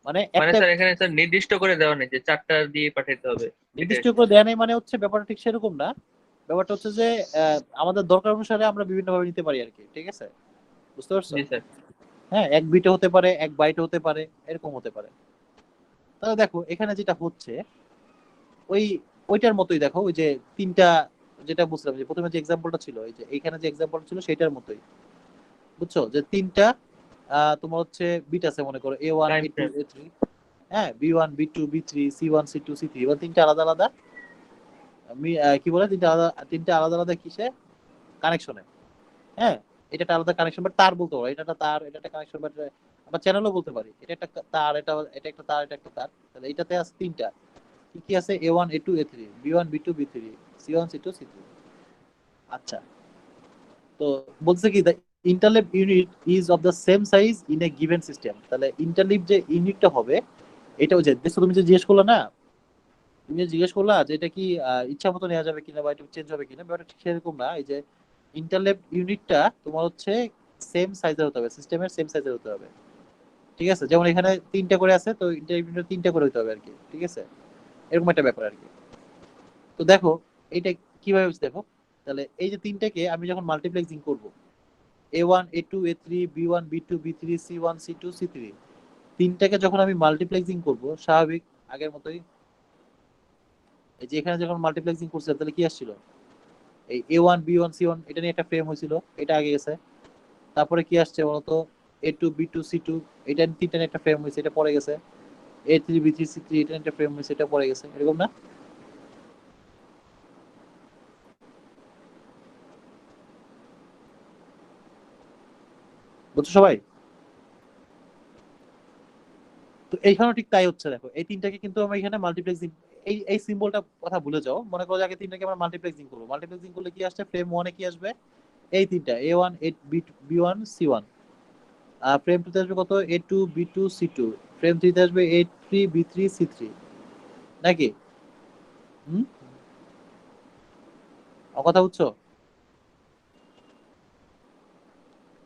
[SPEAKER 1] মানে
[SPEAKER 7] মানে
[SPEAKER 1] একটা
[SPEAKER 7] স্যার এখানে স্যার নির্দিষ্ট করে দেওয়া নেই যে 4টা দিয়ে পাঠাতে হবে।
[SPEAKER 1] নির্দিষ্ট করে দেয়া নেই, মানে হচ্ছে ব্যাপারটা ঠিক সেরকম না। ব্যাপারটা হচ্ছে যে আমাদের দরকার অনুসারে আমরা বিভিন্ন ভাবে নিতে পারি আর কি। ঠিক আছে, বুঝতে পারছো?
[SPEAKER 7] জি স্যার।
[SPEAKER 1] হ্যাঁ, 1 বিটে হতে পারে, 1 বাইটে হতে পারে, এরকম হতে পারে। তাহলে দেখো এখানে যেটা হচ্ছে ওই ওইটার মতোই, দেখো ওই যে তিনটা যেটা বুঝলাম যে প্রথমে যে এক্সাম্পলটা ছিল, এই যে এইখানে যে এক্সাম্পলটা ছিল সেটার মতোই, বুঝছো? যে তিনটা তোমার হচ্ছে বিট আছে মনে করো A1
[SPEAKER 7] time
[SPEAKER 1] A2
[SPEAKER 7] frame.
[SPEAKER 1] A3। হ্যাঁ, B1 B2 B3 C1 C2 C3, এবার তিনটা আলাদা আলাদা কি বলে তিনটা আলাদা আলাদা কিসে কানেকশনে। হ্যাঁ, এটা একটা আলাদা কানেকশন, বাট তার বলতে পারো, এটা একটা তার, এটা একটা কানেকশন, বাট আবার চ্যানেলও বলতে পারি। এটা একটা তার, এটা এটা একটা তার, এটা একটা তার। তাহলে এটাতে আছে তিনটা, কি কি আছে, A1 A2 A3, B1 B2 B3, C1 C2 C3। আচ্ছা, তো বলছে কি, the ইন্টারলিভ unit is of the same size in a given system. তাহলে ইন্টারলিভ যে ইউনিটটা হবে, এটা ওই যে দেখছো তুমি যে জিজ্ঞেস করলা না, তুমি যে জিজ্ঞেস করলা যে এটা কি ইচ্ছা মতো নেওয়া যাবে কিনা বা এটা চেঞ্জ হবে কিনা, ব্যাপারটা ঠিক সেরকম না। এই যে ইন্টারলেভ ইউনিটটা তোমার হচ্ছে সেম সাইজের হতে হবে, সিস্টেমের সেম সাইজের হতে হবে। ঠিক আছে, যেমন এখানে তিনটা করে আছে, তো ইন্টারলেভ ইউনিট তিনটা করে হতে হবে আর কি। ঠিক আছে, এরকম একটা ব্যাপার আর কি। তো দেখো এটা কিভাবে হচ্ছে দেখো, তাহলে এই যে তিনটাকে আমি যখন মাল্টিপ্লেক্সিং করব, A1 A2 A3 B1 B2 B3 C1 C2 C3, তিনটাকে যখন আমি মাল্টিপ্লেক্সিং করব স্বাভাবিক আগের মতোই, এই যে এখানে যখন মাল্টিপ্লেক্সিং করছিলাম তাহলে কি আসছিল, এই A1 B1 C1 এটা নিয়ে একটা ফ্রেম হয়েছিল, এটা আগে গেছে। তারপরে কি আসছে বলতো, A2 B2 C2, এটা তিনটা নিয়ে একটা ফ্রেম হয়েছে, এটা পরে গেছে। A3 B3 C3, এটা নিয়ে একটা ফ্রেম হয়েছে, এটা পরে গেছে, এরকম না? বুঝছো সবাই? তো এইখানেও ঠিক তাই হচ্ছে, দেখো এই তিনটাকে কিন্তু আমরা এখানে মাল্টিপ্লেক্সিং, এই এই সিম্বলটা কথা ভুলে যাও, মনে করো যে আগে তিনটাকে আমরা মাল্টিপ্লেক্সিং করবো। মাল্টিপ্লেক্সিং করলে কি আসছে, ফ্রেম 1 এ কি আসবে, এই তিনটা A1 B1 C1, আর ফ্রেম 2 তে আসবে কত, A2 B2 C2, ফ্রেম 3 তে আসবে A3 B3 C3, নাকি? হুম, আমার কথা বুঝছো?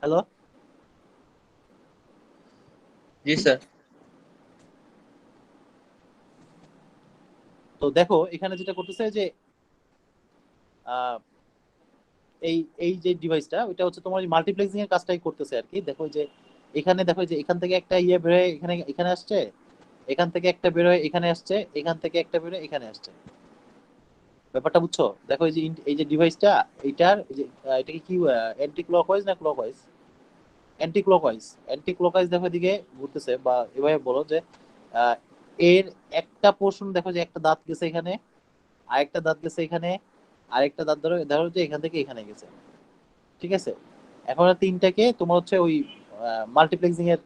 [SPEAKER 1] হ্যালো?
[SPEAKER 7] জি স্যার।
[SPEAKER 1] তো দেখো এখানে যেটা করতেছে যে আহ, এই এই যে ডিভাইসটা, ওইটা হচ্ছে তোমার মাল্টিপ্লেক্সিং এর কাজটাই করতেছে আর কি। দেখো যে এখানে, দেখো যে এখান থেকে একটা ইয়ে বের হয়ে এখানে এখানে আসছে, এখান থেকে একটা বের হয়ে এখানে আসছে, এখান থেকে একটা বের হয়ে এখানে আসছে। ব্যাপারটা বুঝছো? দেখো এই যে এই যে ডিভাইসটা, এইটার এই যে এটাকে কি অ্যান্টি ক্লকওয়াইজ না clockwise, anti clockwise, anti clockwise দেখো এদিকে ঘুরতেছে, বা এভাবে বলো যে আহ, এর একটা পোর্শন দেখো যে একটা দাঁত গেছে এখানে, আরেকটা দাঁত গেছে এখানে, আরেকটা দাঁত ধরো ধরো যে এখান থেকে এখানে গেছে। ঠিক আছে, এখন আর তিনটাকে তোমার হচ্ছে ওই মাল্টিপ্লেক্সিং এর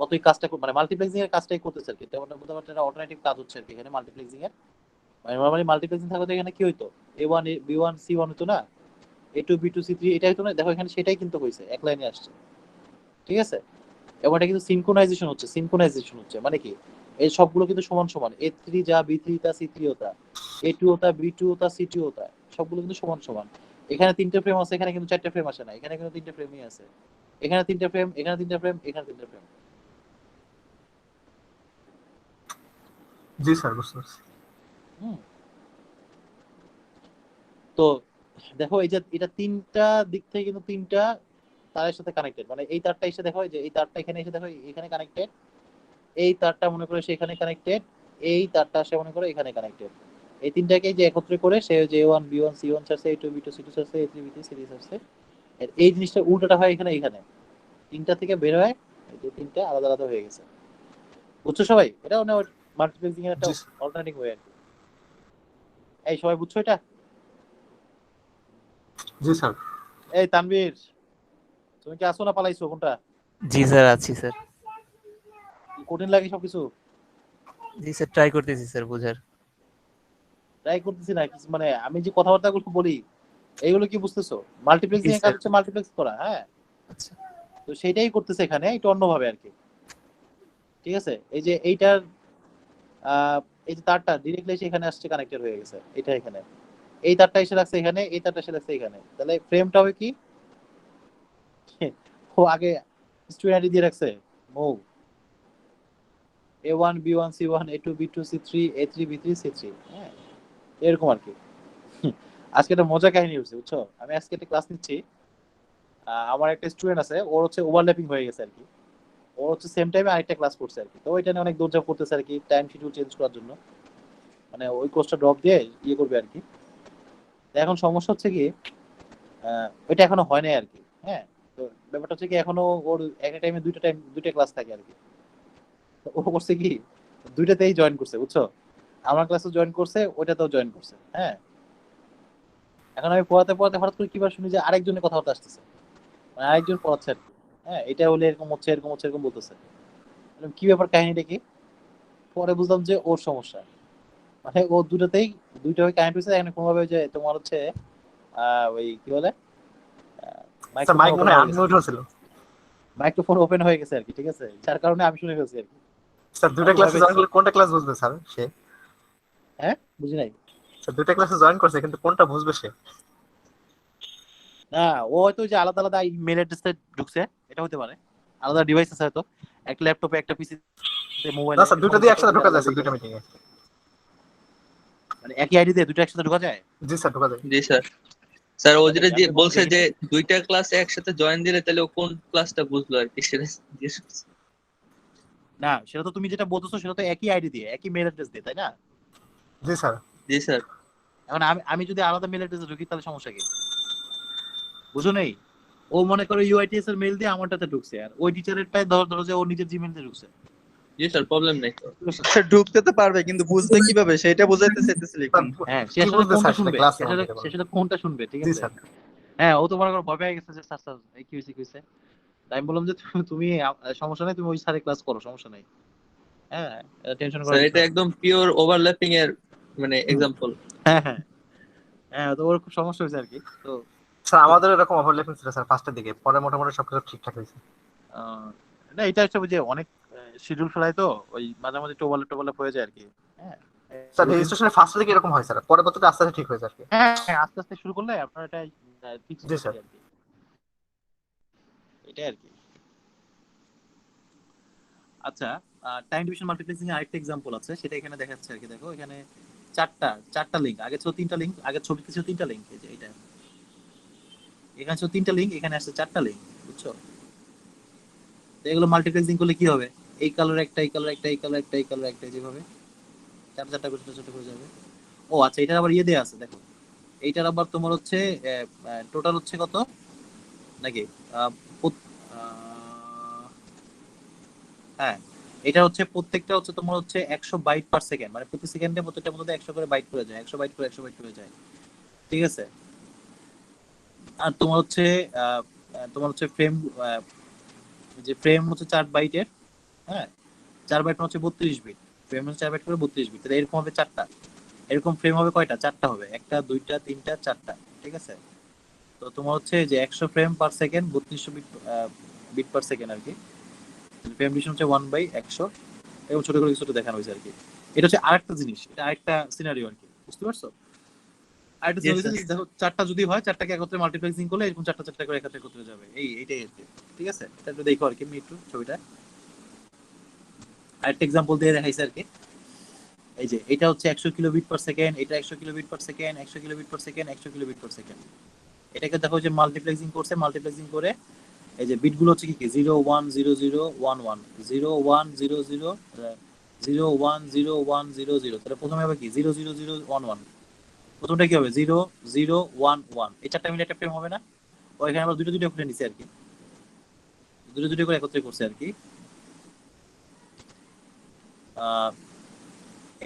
[SPEAKER 1] মতোই কাজটা মানে মাল্টিপ্লেক্সিং এর কাজটাই করতেছে আর কি। তেমন একটা অল্টারনেটিভ কাজ হচ্ছে আর কি এখানে মাল্টিপ্লেক্সিং এর। মানে নরমালি মাল্টিপ্লেক্সিং থাকলে এখানে কি হইতো, A1 B1 C1 হতো না, A2 B2 C3 এটা হতো না, দেখো এখানে সেটাই কিন্তু হয়েছে, এক লাইনে আসছে। ঠিক আছে, এবং এটা কিন্তু সিনক্রোনাইজেশন হচ্ছে, সিনক্রোনাইজেশন হচ্ছে মানে কি, এই সবগুলো কিন্তু সমান সমান, A3 যা B3 তা C3 হতা, A2 হতা B2 হতা C2 হতা, সবগুলো কিন্তু সমান সমান। এখানে তিনটে ফ্রেম আছে, এখানে কিন্তু চারটে ফ্রেম আসে না, এখানে কিন্তু তিনটে ফ্রেমই আছে। এখানে তিনটে ফ্রেম, এখানে তিনটে ফ্রেম, এখানে তিনটে ফ্রেম।
[SPEAKER 3] জি স্যার, বুঝতে পারছি।
[SPEAKER 1] হুম, তো দেখো এই যে এটা তিনটা দিক থেকে কিন্তু তিনটা তারের সাথে কানেক্টেড, মানে এই তারটা এসে দেখো যে এই তারটা এখানে এসে দেখো এখানে কানেক্টেড, এই তারটা মনে করো সেখানে কানেক্টেড, এই তারটা সে মনে করো এখানে কানেক্টেড। এই তিনটাকে যে একত্রে করে সে যে A1 B1 C1 ছাড়ছে, A2 B2 C2 ছাড়ছে, A3 B3 C3 ছাড়ছে। এই জিনিসটা উল্টোটা হয় এখানে, এখানে তিনটা থেকে বের হয়, এই যে তিনটা আলাদা আলাদা হয়ে গেছে। বুঝছো সবাই? এটা মানে মাল্টিপ্লেক্সিং এর একটা
[SPEAKER 3] জি।
[SPEAKER 1] অল্টারনেটিভ ওয়ে আর কি। এই সবাই বুঝছো এটা?
[SPEAKER 3] জি স্যার।
[SPEAKER 1] এই তানভীর, তুমি কি আসো না পালাইছো কোনটা?
[SPEAKER 2] জি স্যার, আছি স্যার।
[SPEAKER 1] কঠিন লাগে সবকিছু?
[SPEAKER 2] জি স্যার, ট্রাই করতেছি স্যার বুঝার।
[SPEAKER 1] ট্রাই করতেছি না কিছু, মানে আমি যে কথাবার্তাগুলো বলি এইগুলো কি বুঝতেছো? মাল্টিপ্লেক্সিং
[SPEAKER 2] জি,
[SPEAKER 1] এর কাজ
[SPEAKER 2] স্যার।
[SPEAKER 1] হচ্ছে মাল্টিপ্লেক্স করা, হ্যাঁ।
[SPEAKER 2] আচ্ছা।
[SPEAKER 1] তো সেটাই করতেছে এখানে, একটু অন্যভাবে আর কি। ঠিক আছে, এই যে এইটার এই যে তারটা ডিরেক্টলি এসে এখানে আসছে, কানেক্টেড হয়ে গেছে, এটা এখানে। এই তারটা এসে লাগছে এখানে, এই তারটা এসে লাগছে এখানে। তাহলে ফ্রেমটা হবে কি? ও আগে স্টুডেন্ট আইডি দিয়ে রাখছে মৌ, A1 B1 C1 A2 B2 C3 A3 B3 C3, হ্যাঁ, এরকম আর কি। আজকে একটা মজা কাহিনী হচ্ছে, বুঝছো? আমি আজকে একটা ক্লাস নিচ্ছি, আমার একটা স্টুডেন্ট আছে, ওর হচ্ছে ওভারল্যাপিং হয়ে গেছে আর কি। ও হচ্ছে সেম টাইমে আরেকটা ক্লাস করছে আর কি। তো ওইটা নিয়ে অনেক দৌড়ঝাঁপ করতেছে আর কি, টাইম শিডিউল চেঞ্জ করার জন্য, মানে ওই কোর্সটা ড্রপ দিয়ে ইয়ে করবে আর কি। তো এখন সমস্যা হচ্ছে কি, ওইটা এখনো হয় নাই আর কি, হ্যাঁ। তো ব্যাপারটা হচ্ছে কি, এখনো ওর একটা টাইমে দুইটা ক্লাস থাকে আর কি। তো ও করছে কি, দুইটাতেই জয়েন করছে, বুঝছো? আমার ক্লাসে জয়েন করছে, ওইটাতেও জয়েন করছে, হ্যাঁ। এখন আমি পড়াতে পড়াতে হঠাৎ করে কিবার শুনি যে আরেকজনের কথাবার্তা আসতেছে, মানে আরেকজন পড়াচ্ছে আর কি, হ্যাঁ, এটা হলে এরকম হচ্ছে এরকম হচ্ছে এরকম বলতেছে। বললাম, কি ব্যাপার, কাহিনীটা কি? পরে বুঝলাম যে ওর সমস্যা, মানে ও দুইটা হয়ে কানেক্ট হয়েছে এখানে কোনোভাবে, যে তোমার হচ্ছে ওই কি বলে
[SPEAKER 3] স্যার মাইক মনে হয় আনমিউট হয়েছিল।
[SPEAKER 1] মাইক্রোফোন ওপেন হয়ে গেছে আর কি, ঠিক আছে, যার কারণে আমি শুনে ফেলছি আর কি।
[SPEAKER 3] স্যার দুইটা ক্লাসে জয়েন করলে কোনটা ক্লাস বুঝবে স্যার সে?
[SPEAKER 1] হ্যাঁ, বুঝি নাই।
[SPEAKER 3] স্যার দুইটা ক্লাসে জয়েন করছে কিন্তু কোনটা বুঝবে সে?
[SPEAKER 1] না, ও হয়তো যে আলাদা আলাদা ইমেল অ্যাড্রেসে ঢুকছে, এটা হতে পারে। আলাদা ডিভাইস আছে হয়তো, একটা ল্যাপটপে একটা পিসিতে মোবাইলে।
[SPEAKER 3] না স্যার দুইটা দিয়ে একসাথে ঢোকা যায় স্যার, দুইটা মিটিং এ।
[SPEAKER 1] মানে একই আইডি দিয়ে দুটো একসাথে ঢোকা যায়?
[SPEAKER 3] জি স্যার ঢোকা যায়।
[SPEAKER 7] জি স্যার। স্যার ও যেটা
[SPEAKER 1] আমি
[SPEAKER 7] বলছে
[SPEAKER 1] দেখি।
[SPEAKER 7] যে দুইটা ক্লাসে একসাথে জয়েন দিলে তাহলে ও কোন ক্লাসটা বুঝলো আর কি, সেটা জিজ্ঞেস করছি।
[SPEAKER 1] না, সেটা তো তুমি যেটা বলতেছো সেটা তো একই আইডি দিয়ে, একই মেল অ্যাড্রেস দিয়ে, তাই না?
[SPEAKER 3] জি স্যার।
[SPEAKER 7] জি স্যার।
[SPEAKER 1] এখন আমি যদি আলাদা মেল অ্যাড্রেসে ঢুকি তাহলে সমস্যা কি? বুঝো নেই? ও মনে করো ইউআইটিএস এর মেল দিয়ে আমারটাতে ঢুকছে, আর ওই টিচারেরটাই ধরো যে ওর নিজের জিমেল দিয়ে ঢুকছে।
[SPEAKER 7] জি স্যার, প্রবলেম নেই।
[SPEAKER 5] স্যার ঢুকতে তো পারবে কিন্তু বুঝবে কিভাবে সেটা বোঝাইতে চাইতেছি লিখুন।
[SPEAKER 1] হ্যাঁ, সে
[SPEAKER 3] কি
[SPEAKER 1] আসলে
[SPEAKER 3] বুঝবে
[SPEAKER 1] কোনটা
[SPEAKER 3] স্যার
[SPEAKER 1] শুনবে,
[SPEAKER 3] ক্লাস
[SPEAKER 1] সে আসলে কোনটা শুনবে, ঠিক
[SPEAKER 3] জি
[SPEAKER 1] আছে?
[SPEAKER 3] স্যার।
[SPEAKER 1] হ্যাঁ, ও তো মনে করো ভয় পেয়ে গেছে যে স্যার এই কি হয়েছে। তাই আমি বললাম যে তুমি সমস্যা নাই, তুমি ওই স্যারের ক্লাস করো, সমস্যা নাই। হ্যাঁ, টেনশন করার
[SPEAKER 7] স্যার
[SPEAKER 1] কিছু
[SPEAKER 7] এটা
[SPEAKER 1] না।
[SPEAKER 7] একদম পিওর ওভারল্যাপিং এর মানে এক্সাম্পল।
[SPEAKER 1] হ্যাঁ হ্যাঁ হ্যাঁ, তো ওর খুব সমস্যা হয়েছে আর কি। তো
[SPEAKER 3] স্যার আমাদের এরকম ওভারল্যাপিং ছিল স্যার ফার্স্টের দিকে, পরে মোটামুটি সবকিছু ঠিকঠাক হয়েছে।
[SPEAKER 1] না, এটা হচ্ছে যে অনেক শিডিউল ফেলায়, তো ওই মাঝে মাঝে টোবালে হয়ে যায় আর কি। হ্যাঁ,
[SPEAKER 3] স্যার রেজিস্ট্রেশনের ফার্স্টের দিকে এরকম হয় স্যার, পরে বছর আস্তে আস্তে ঠিক হয়ে যায় আর কি।
[SPEAKER 1] হ্যাঁ, আস্তে আস্তে শুরু করলে আপনার এটা ফিক্স
[SPEAKER 3] জি স্যার।
[SPEAKER 1] আর কি, এটাই আর কি। আচ্ছা, টাইম ডিভিশন মাল্টিপ্লেক্সিং এর আরেকটা এক্সাম্পল আছে, সেটা এখানে দেখাচ্ছে আর কি। দেখো এখানে চারটা লিংক, আগে ছিল তিনটা লিংক, আগে ছবিতে ছিল তিনটা লিংক, এই যে এটা এখানে ছিল তিনটা লিংক, এখানে আসছে চারটা লিংক, বুঝছো? তো এগুলো মাল্টিপ্লেক্সিং করলে কি হবে? এই কালার একটা, এই কালার একটা, এই কালার একটা, এই কালার একটা, যেভাবে চারটা করে যাবে। ও আচ্ছা, এটার আবার ইয়ে দেয়া আছে, দেখো এইটার আবার তোমার হচ্ছে টোটাল হচ্ছে কত নাকি, আহ, প্রত- আহ, হ্যাঁ, এটা হচ্ছে প্রত্যেকটা হচ্ছে তোমার হচ্ছে 100 বাইট পার সেকেন্ড, মানে প্রতি সেকেন্ডে প্রত্যেকটার মধ্যে 100 করে বাইট করে যায়, 100 বাইট করে যায়, ঠিক আছে? আর তোমার হচ্ছে ফ্রেম, যে ফ্রেম হচ্ছে 4 বাইটের, হ্যাঁ, 4 বাইট হচ্ছে 32 বিট, ফ্রেম হচ্ছে 4 বাইট করে 32 বিট, তাহলে এরকম হবে চারটা। এরকম ফ্রেম হবে কয়টা? চারটা হবে, একটা দুইটা তিনটা চারটা, ঠিক আছে? তো তোমার হচ্ছে যে 100 frame per second, 3200 bit per second আর কি। ফ্রেম ডিভিশন হচ্ছে 1/100, এবং ছোট করে ছোট দেখানো হয়েছে আর কি। এটা হচ্ছে আরেকটা জিনিস, এটা আরেকটা সিনারিও আর কি, বুঝতে পারছো? আরেকটা
[SPEAKER 7] Yes,
[SPEAKER 1] সিনারিও দেখো, চারটা যদি হয়, চারটাকে একত্রে মাল্টিপ্লেক্সিং করলে এরকম চারটা করে একত্রে যাবে, এইটাই আর কি, ঠিক আছে? এটা একটু দেখো আর কি, আমি একটু ছবিটা আরেকটা এক্সাম্পল দিয়ে দেখাইছে আর কি। এই যে এটা হচ্ছে 100 কিলোবিট পার সেকেন্ড, এটা 100 kilobit per second, 100 kilobit per second, 100 kilobit per second. এটাকে দেখো যে মাল্টিপ্লেক্সিং করে এই যে বিটগুলো হচ্ছে কি 010011 0100 010100, তাহলে প্রথমে হবে কি 00011, প্রথমটা কি হবে 0011, এই চারটা মিলে একটা ফ্রেম হবে না? ও এখানে আমরা দুটো দুটো করে নিছি আর কি, দুটো দুটো করে একত্রে করছে আর কি।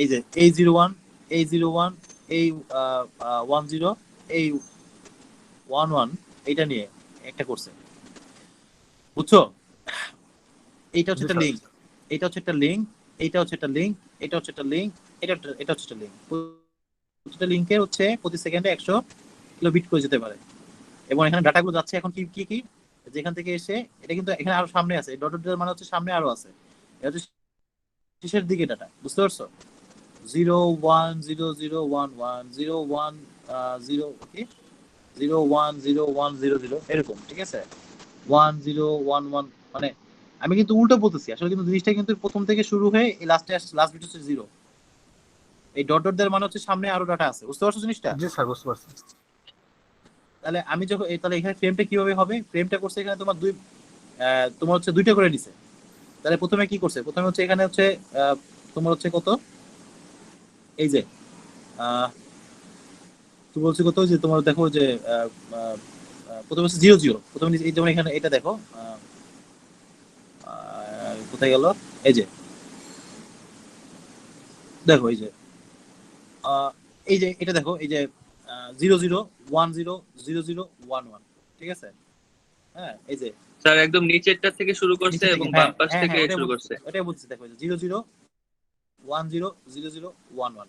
[SPEAKER 1] এই যে A01 A01 A10 A11 এইটা নিয়ে একটা করছে, বুঝছো? এইটা হচ্ছে একটা লিঙ্ক, এটা হচ্ছে একটা লিঙ্ক, এইটা হচ্ছে একটা লিঙ্ক, এটা হচ্ছে একটা লিঙ্ক, এটা হচ্ছে একটা লিঙ্ক। প্রতিটা লিঙ্কের হচ্ছে প্রতি সেকেন্ডে 100 কিলোবিট করে যেতে পারে, এবং এখানে ডাটাগুলো যাচ্ছে এখন কি কি কি যেখান থেকে এসে, এটা কিন্তু এখানে আরো সামনে আছে, ডট ডট মানে হচ্ছে সামনে আরো আছে, এটা হচ্ছে শেষের দিকে ডাটা, বুঝতে পারছো? 010011 01 ওকে 010100 এরকম, ঠিক আছে? 1011 মানে আমি কিন্তু উল্টো বলতেছি আসলে, কিন্তু জিনিসটা কিন্তু প্রথম থেকে শুরু হয়ে এই লাস্ট বিট হচ্ছে 0। এই ডট ডট মানে হচ্ছে সামনে আরো ডাটা আছে, বুঝতে পারছো জিনিসটা?
[SPEAKER 3] জি স্যার বুঝতে পারছি।
[SPEAKER 1] তাহলে আমি যখন তাহলে এখানে ফ্রেমটা কিভাবে হবে? ফ্রেমটা করছে এখানে তোমার হচ্ছে দুইটা করে নিছে। তাহলে প্রথমে কি করছে? প্রথমে হচ্ছে এখানে হচ্ছে তোমার হচ্ছে কত, এই যে তুমি বলছি কত, যে তোমার দেখো যে প্রথমে হচ্ছে 00, প্রথমে এই যেমন এখানে এটা দেখো কোথায় গেল, এই যে দেখো এই যে এটা দেখো, এই যে 00100011, ঠিক আছে? হ্যাঁ এই যে
[SPEAKER 7] স্যার একদম নিচেরটা থেকে শুরু করছে
[SPEAKER 1] নিচে থেকে,
[SPEAKER 7] এবং
[SPEAKER 1] হ্যাঁ
[SPEAKER 7] বাম পাশ
[SPEAKER 1] হ্যাঁ
[SPEAKER 7] থেকে
[SPEAKER 1] হ্যাঁ ওটাই
[SPEAKER 7] শুরু
[SPEAKER 1] বলছি,
[SPEAKER 7] করছে।
[SPEAKER 1] ওটাই বলছি, দেখো 00100011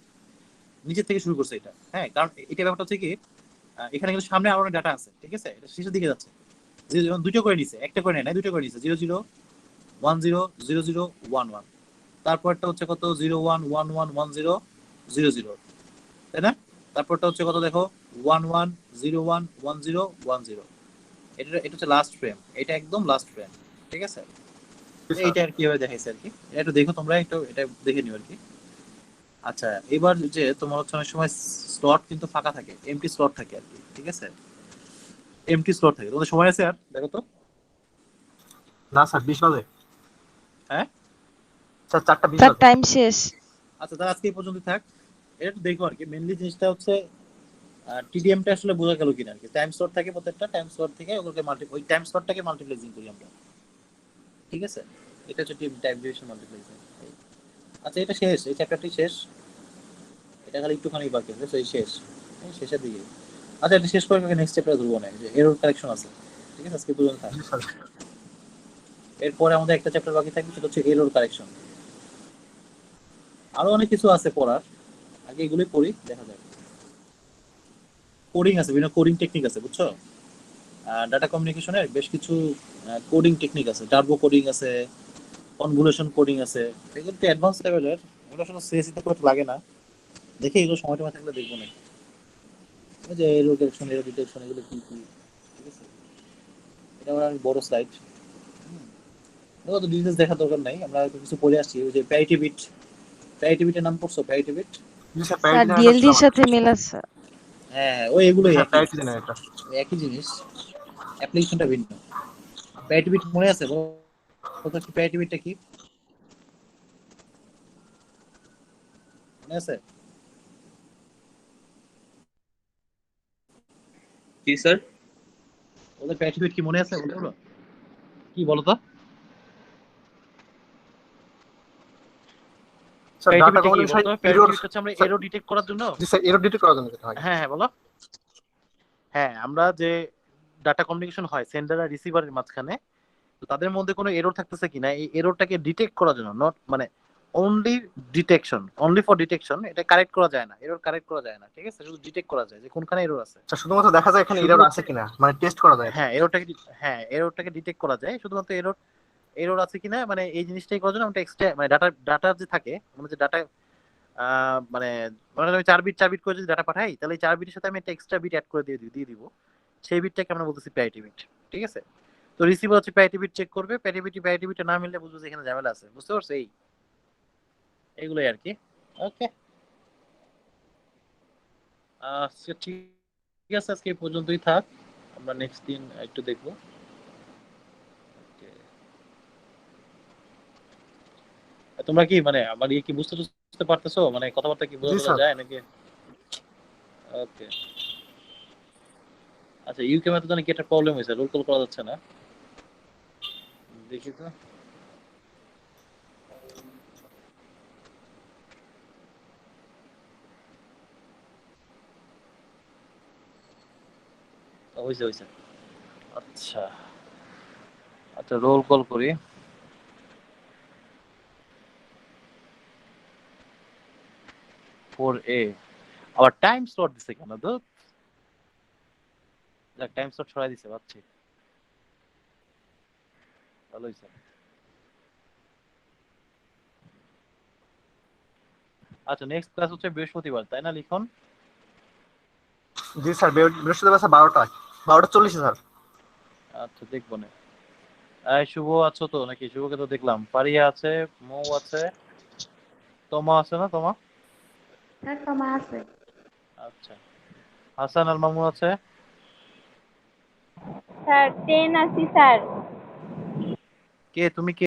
[SPEAKER 1] নিচের থেকে শুরু করছে এটা। হ্যাঁ কারণ এটা ব্যাপারটা হচ্ছে কি, এখানে কিন্তু সামনে আরো অনেক ডাটা আছে, ঠিক আছে? এটা শেষের দিকে যাচ্ছে, যেমন দুটো করে নিছে, একটা করে নেয় না, দুটো করে নিছে 00100011, তারপরটা হচ্ছে কত 01111000, তাই না? তারপরটা হচ্ছে কত দেখো 11011010, এটা এটা হচ্ছে লাস্ট ফ্রেম, এটা একদম লাস্ট ফ্রেম, ঠিক আছে? এইটা আর কিভাবে দেখাইছে আর কি, এটা একটু দেখো তোমরা, একটু এটা দেখে নিও আর কি। আচ্ছা এবার যে তোমার হচ্ছে অনেক সময় স্লট কিন্তু ফাঁকা থাকে, এমটি স্লট থাকে আর কি, ঠিক আছে? এমটি স্লট থাকে, তোমাদের সময় আছে আর দেখো তো?
[SPEAKER 3] না স্যার 20 বাজে।
[SPEAKER 1] হ্যাঁ
[SPEAKER 3] স্যার 4:20
[SPEAKER 6] স্যার
[SPEAKER 3] বাজে।
[SPEAKER 6] টাইম শেষ।
[SPEAKER 1] আচ্ছা তাহলে আজকে এই পর্যন্ত থাক, এটা একটু দেখো আর কি। মেনলি জিনিসটা হচ্ছে টিডিএমটা আসলে বোঝা গেল কিনা আর কি। টাইম স্লট থাকে, প্রত্যেকটা টাইম স্লট থেকে ওগুলোকে ওই টাইম স্লটটাকে মাল্টিপ্লেক্সিং করি আমরা, ঠিক আছে? এটা হচ্ছে টাইম ডিভিশন মাল্টিপ্লেক্সিং। আচ্ছা এটা শেষ, এই চ্যাপ্টারটি শেষ, এটা খালি একটুখানি বাকি আছে, সেই শেষ, শেষের দিকে। আচ্ছা এটা শেষ করে নেক্সট চ্যাপ্টার ধরবো না, যে এরর কারেকশন আছে, ঠিক আছে? আজকে পর্যন্ত থাক,
[SPEAKER 3] জি স্যার।
[SPEAKER 1] এরপরে আমাদের একটা চ্যাপ্টার বাকি থাকবে, সেটা হচ্ছে এরর কারেকশন। আরো অনেক কিছু আছে পড়ার, আগে এগুলোই পড়ি, দেখা যাক। কোডিং আছে, বিভিন্ন কোডিং টেকনিক আছে, বুঝছো? ডাটা কমিউনিকেশনের বেশ কিছু কোডিং টেকনিক আছে, টার্বো কোডিং আছে, কনভলিউশন কোডিং আছে, এগুলো একটু অ্যাডভান্স লেভেলের, এগুলো আসলে সিএসসি তে খুব লাগে না, দেখে এগুলো সময় টময় থাকলে দেখবো না। ওই যে এরর ডিটেকশন, এগুলো কি কি, ঠিক আছে? এটা আমার অনেক বড় সাইট, অত ডিটেলস দেখার দরকার নাই, আমরা কিছু পড়ে আসছি। ওই যে প্যারিটি বিটের নাম পড়ছো? প্যারিটি বিট,
[SPEAKER 3] জি স্যার
[SPEAKER 6] স্যার
[SPEAKER 3] প্যারিটি
[SPEAKER 6] ডিএলডি এর সাথে মেল আছে।
[SPEAKER 1] হ্যাঁ ওই এগুলোই
[SPEAKER 3] স্যার
[SPEAKER 1] একই,
[SPEAKER 3] প্যারিটি জানেন এটা।
[SPEAKER 1] ওই একই জিনিস, অ্যাপ্লিকেশনটা ভিন্ন। প্যারিটি বিট মনে আছে বলো তো, প্যারিটি বিটটা কি মনে আছে?
[SPEAKER 7] জি স্যার।
[SPEAKER 1] ওদের প্যারিটি বিট কি মনে আছে বলো, কি বলো তো?
[SPEAKER 3] স্যার
[SPEAKER 1] প্যারিটি
[SPEAKER 3] ডাটা
[SPEAKER 1] বিটটা কি বলো
[SPEAKER 3] কমিউনিকেশন
[SPEAKER 1] তো?
[SPEAKER 3] এরর।
[SPEAKER 1] প্যারিটি বিট হচ্ছে আমরা এরর ডিটেক্ট করার জন্য।
[SPEAKER 3] জি স্যার এরর ডিটেক্ট করার জন্য যেটা হয়।
[SPEAKER 1] হ্যাঁ হ্যাঁ বলো। হ্যাঁ আমরা যে ডাটা কমিউনিকেশন হয় সেন্ডার আর রিসিভারের মাঝখানে, তো তাদের মধ্যে কোনো এরর থাকতেছে কিনা, এই এররটাকে ডিটেক্ট করার জন্য, নট মানে only detection, only for detection, এটা কারেক্ট করা যায় না, এরর কারেক্ট করা যায় না, ঠিক আছে? শুধু ডিটেক্ট করা যায় যে কোনখানে এরর আছে।
[SPEAKER 3] স্যার শুধুমাত্র দেখা যায় এখানে
[SPEAKER 1] শুধু
[SPEAKER 3] এরর আছে
[SPEAKER 1] হচ্ছে
[SPEAKER 3] কিনা, মানে টেস্ট করা যায়।
[SPEAKER 1] হ্যাঁ এররটাকে ডিটেক্ট করা যায়, শুধুমাত্র এরর আছে কিনা মানে এই জিনিসটাই করার জন্য আমরা এক্সট্রা মানে ডাটা যে থাকে, মানে যে ডাটা মানে আমি 4 বিট করে যদি ডাটা পাঠাই, তাহলে এই 4 বিটের সাথে আমি একটা এক্সট্রা বিট অ্যাড করে দিয়ে দিব, সেই বিটটাকে আমরা বলতেছি প্যারিটি বিট, ঠিক আছে? তো রিসিভার হচ্ছে প্যারিটি বিট চেক করবে, প্যারিটি বিটটা না মিললে বুঝবো যে এখানে ঝামেলা আছে, বুঝতে পারছো? এইগুলোই আর কি। ওকে ঠিক আছে, আজকে এই পর্যন্তই থাক, আমরা নেক্সট দিন একটু দেখবো। তোমরা কি মানে আমার কি বুঝতে পারতেছো, মানে কথাবার্তা কি
[SPEAKER 3] জি
[SPEAKER 1] বোঝা
[SPEAKER 3] স্যার।
[SPEAKER 1] যায় নাকি? ওকে, আচ্ছা ইউকে ম্যাথে জানি কি একটা প্রবলেম হয়েছে, রোল কল করা যাচ্ছে না, দেখি তো। হয়েছে। আচ্ছা আচ্ছা, রোল কল করি। ফোর এ আবার টাইম স্লট দিছে কেন তো? যাক, টাইম স্লট ছড়াই দিছে, পাচ্ছি, ভালো হয়েছে। আচ্ছা, নেক্সট ক্লাস হচ্ছে বৃহস্পতিবার, তাই না লিখন?
[SPEAKER 3] জি স্যার, বৃহস্পতিবার স্যার 12:40 স্যার।
[SPEAKER 1] আচ্ছা, দেখবো না। এই শুভ আছো তো নাকি? শুভকে তো দেখলাম, পারিয়া আছে, মৌ আছে, তোমা আছে না? তোমা,
[SPEAKER 6] স্যার তোমা আছে।
[SPEAKER 1] আচ্ছা, হাসান আর মামু আছে।
[SPEAKER 8] স্যার 10 আছি স্যার।
[SPEAKER 1] কে তুমি? কে?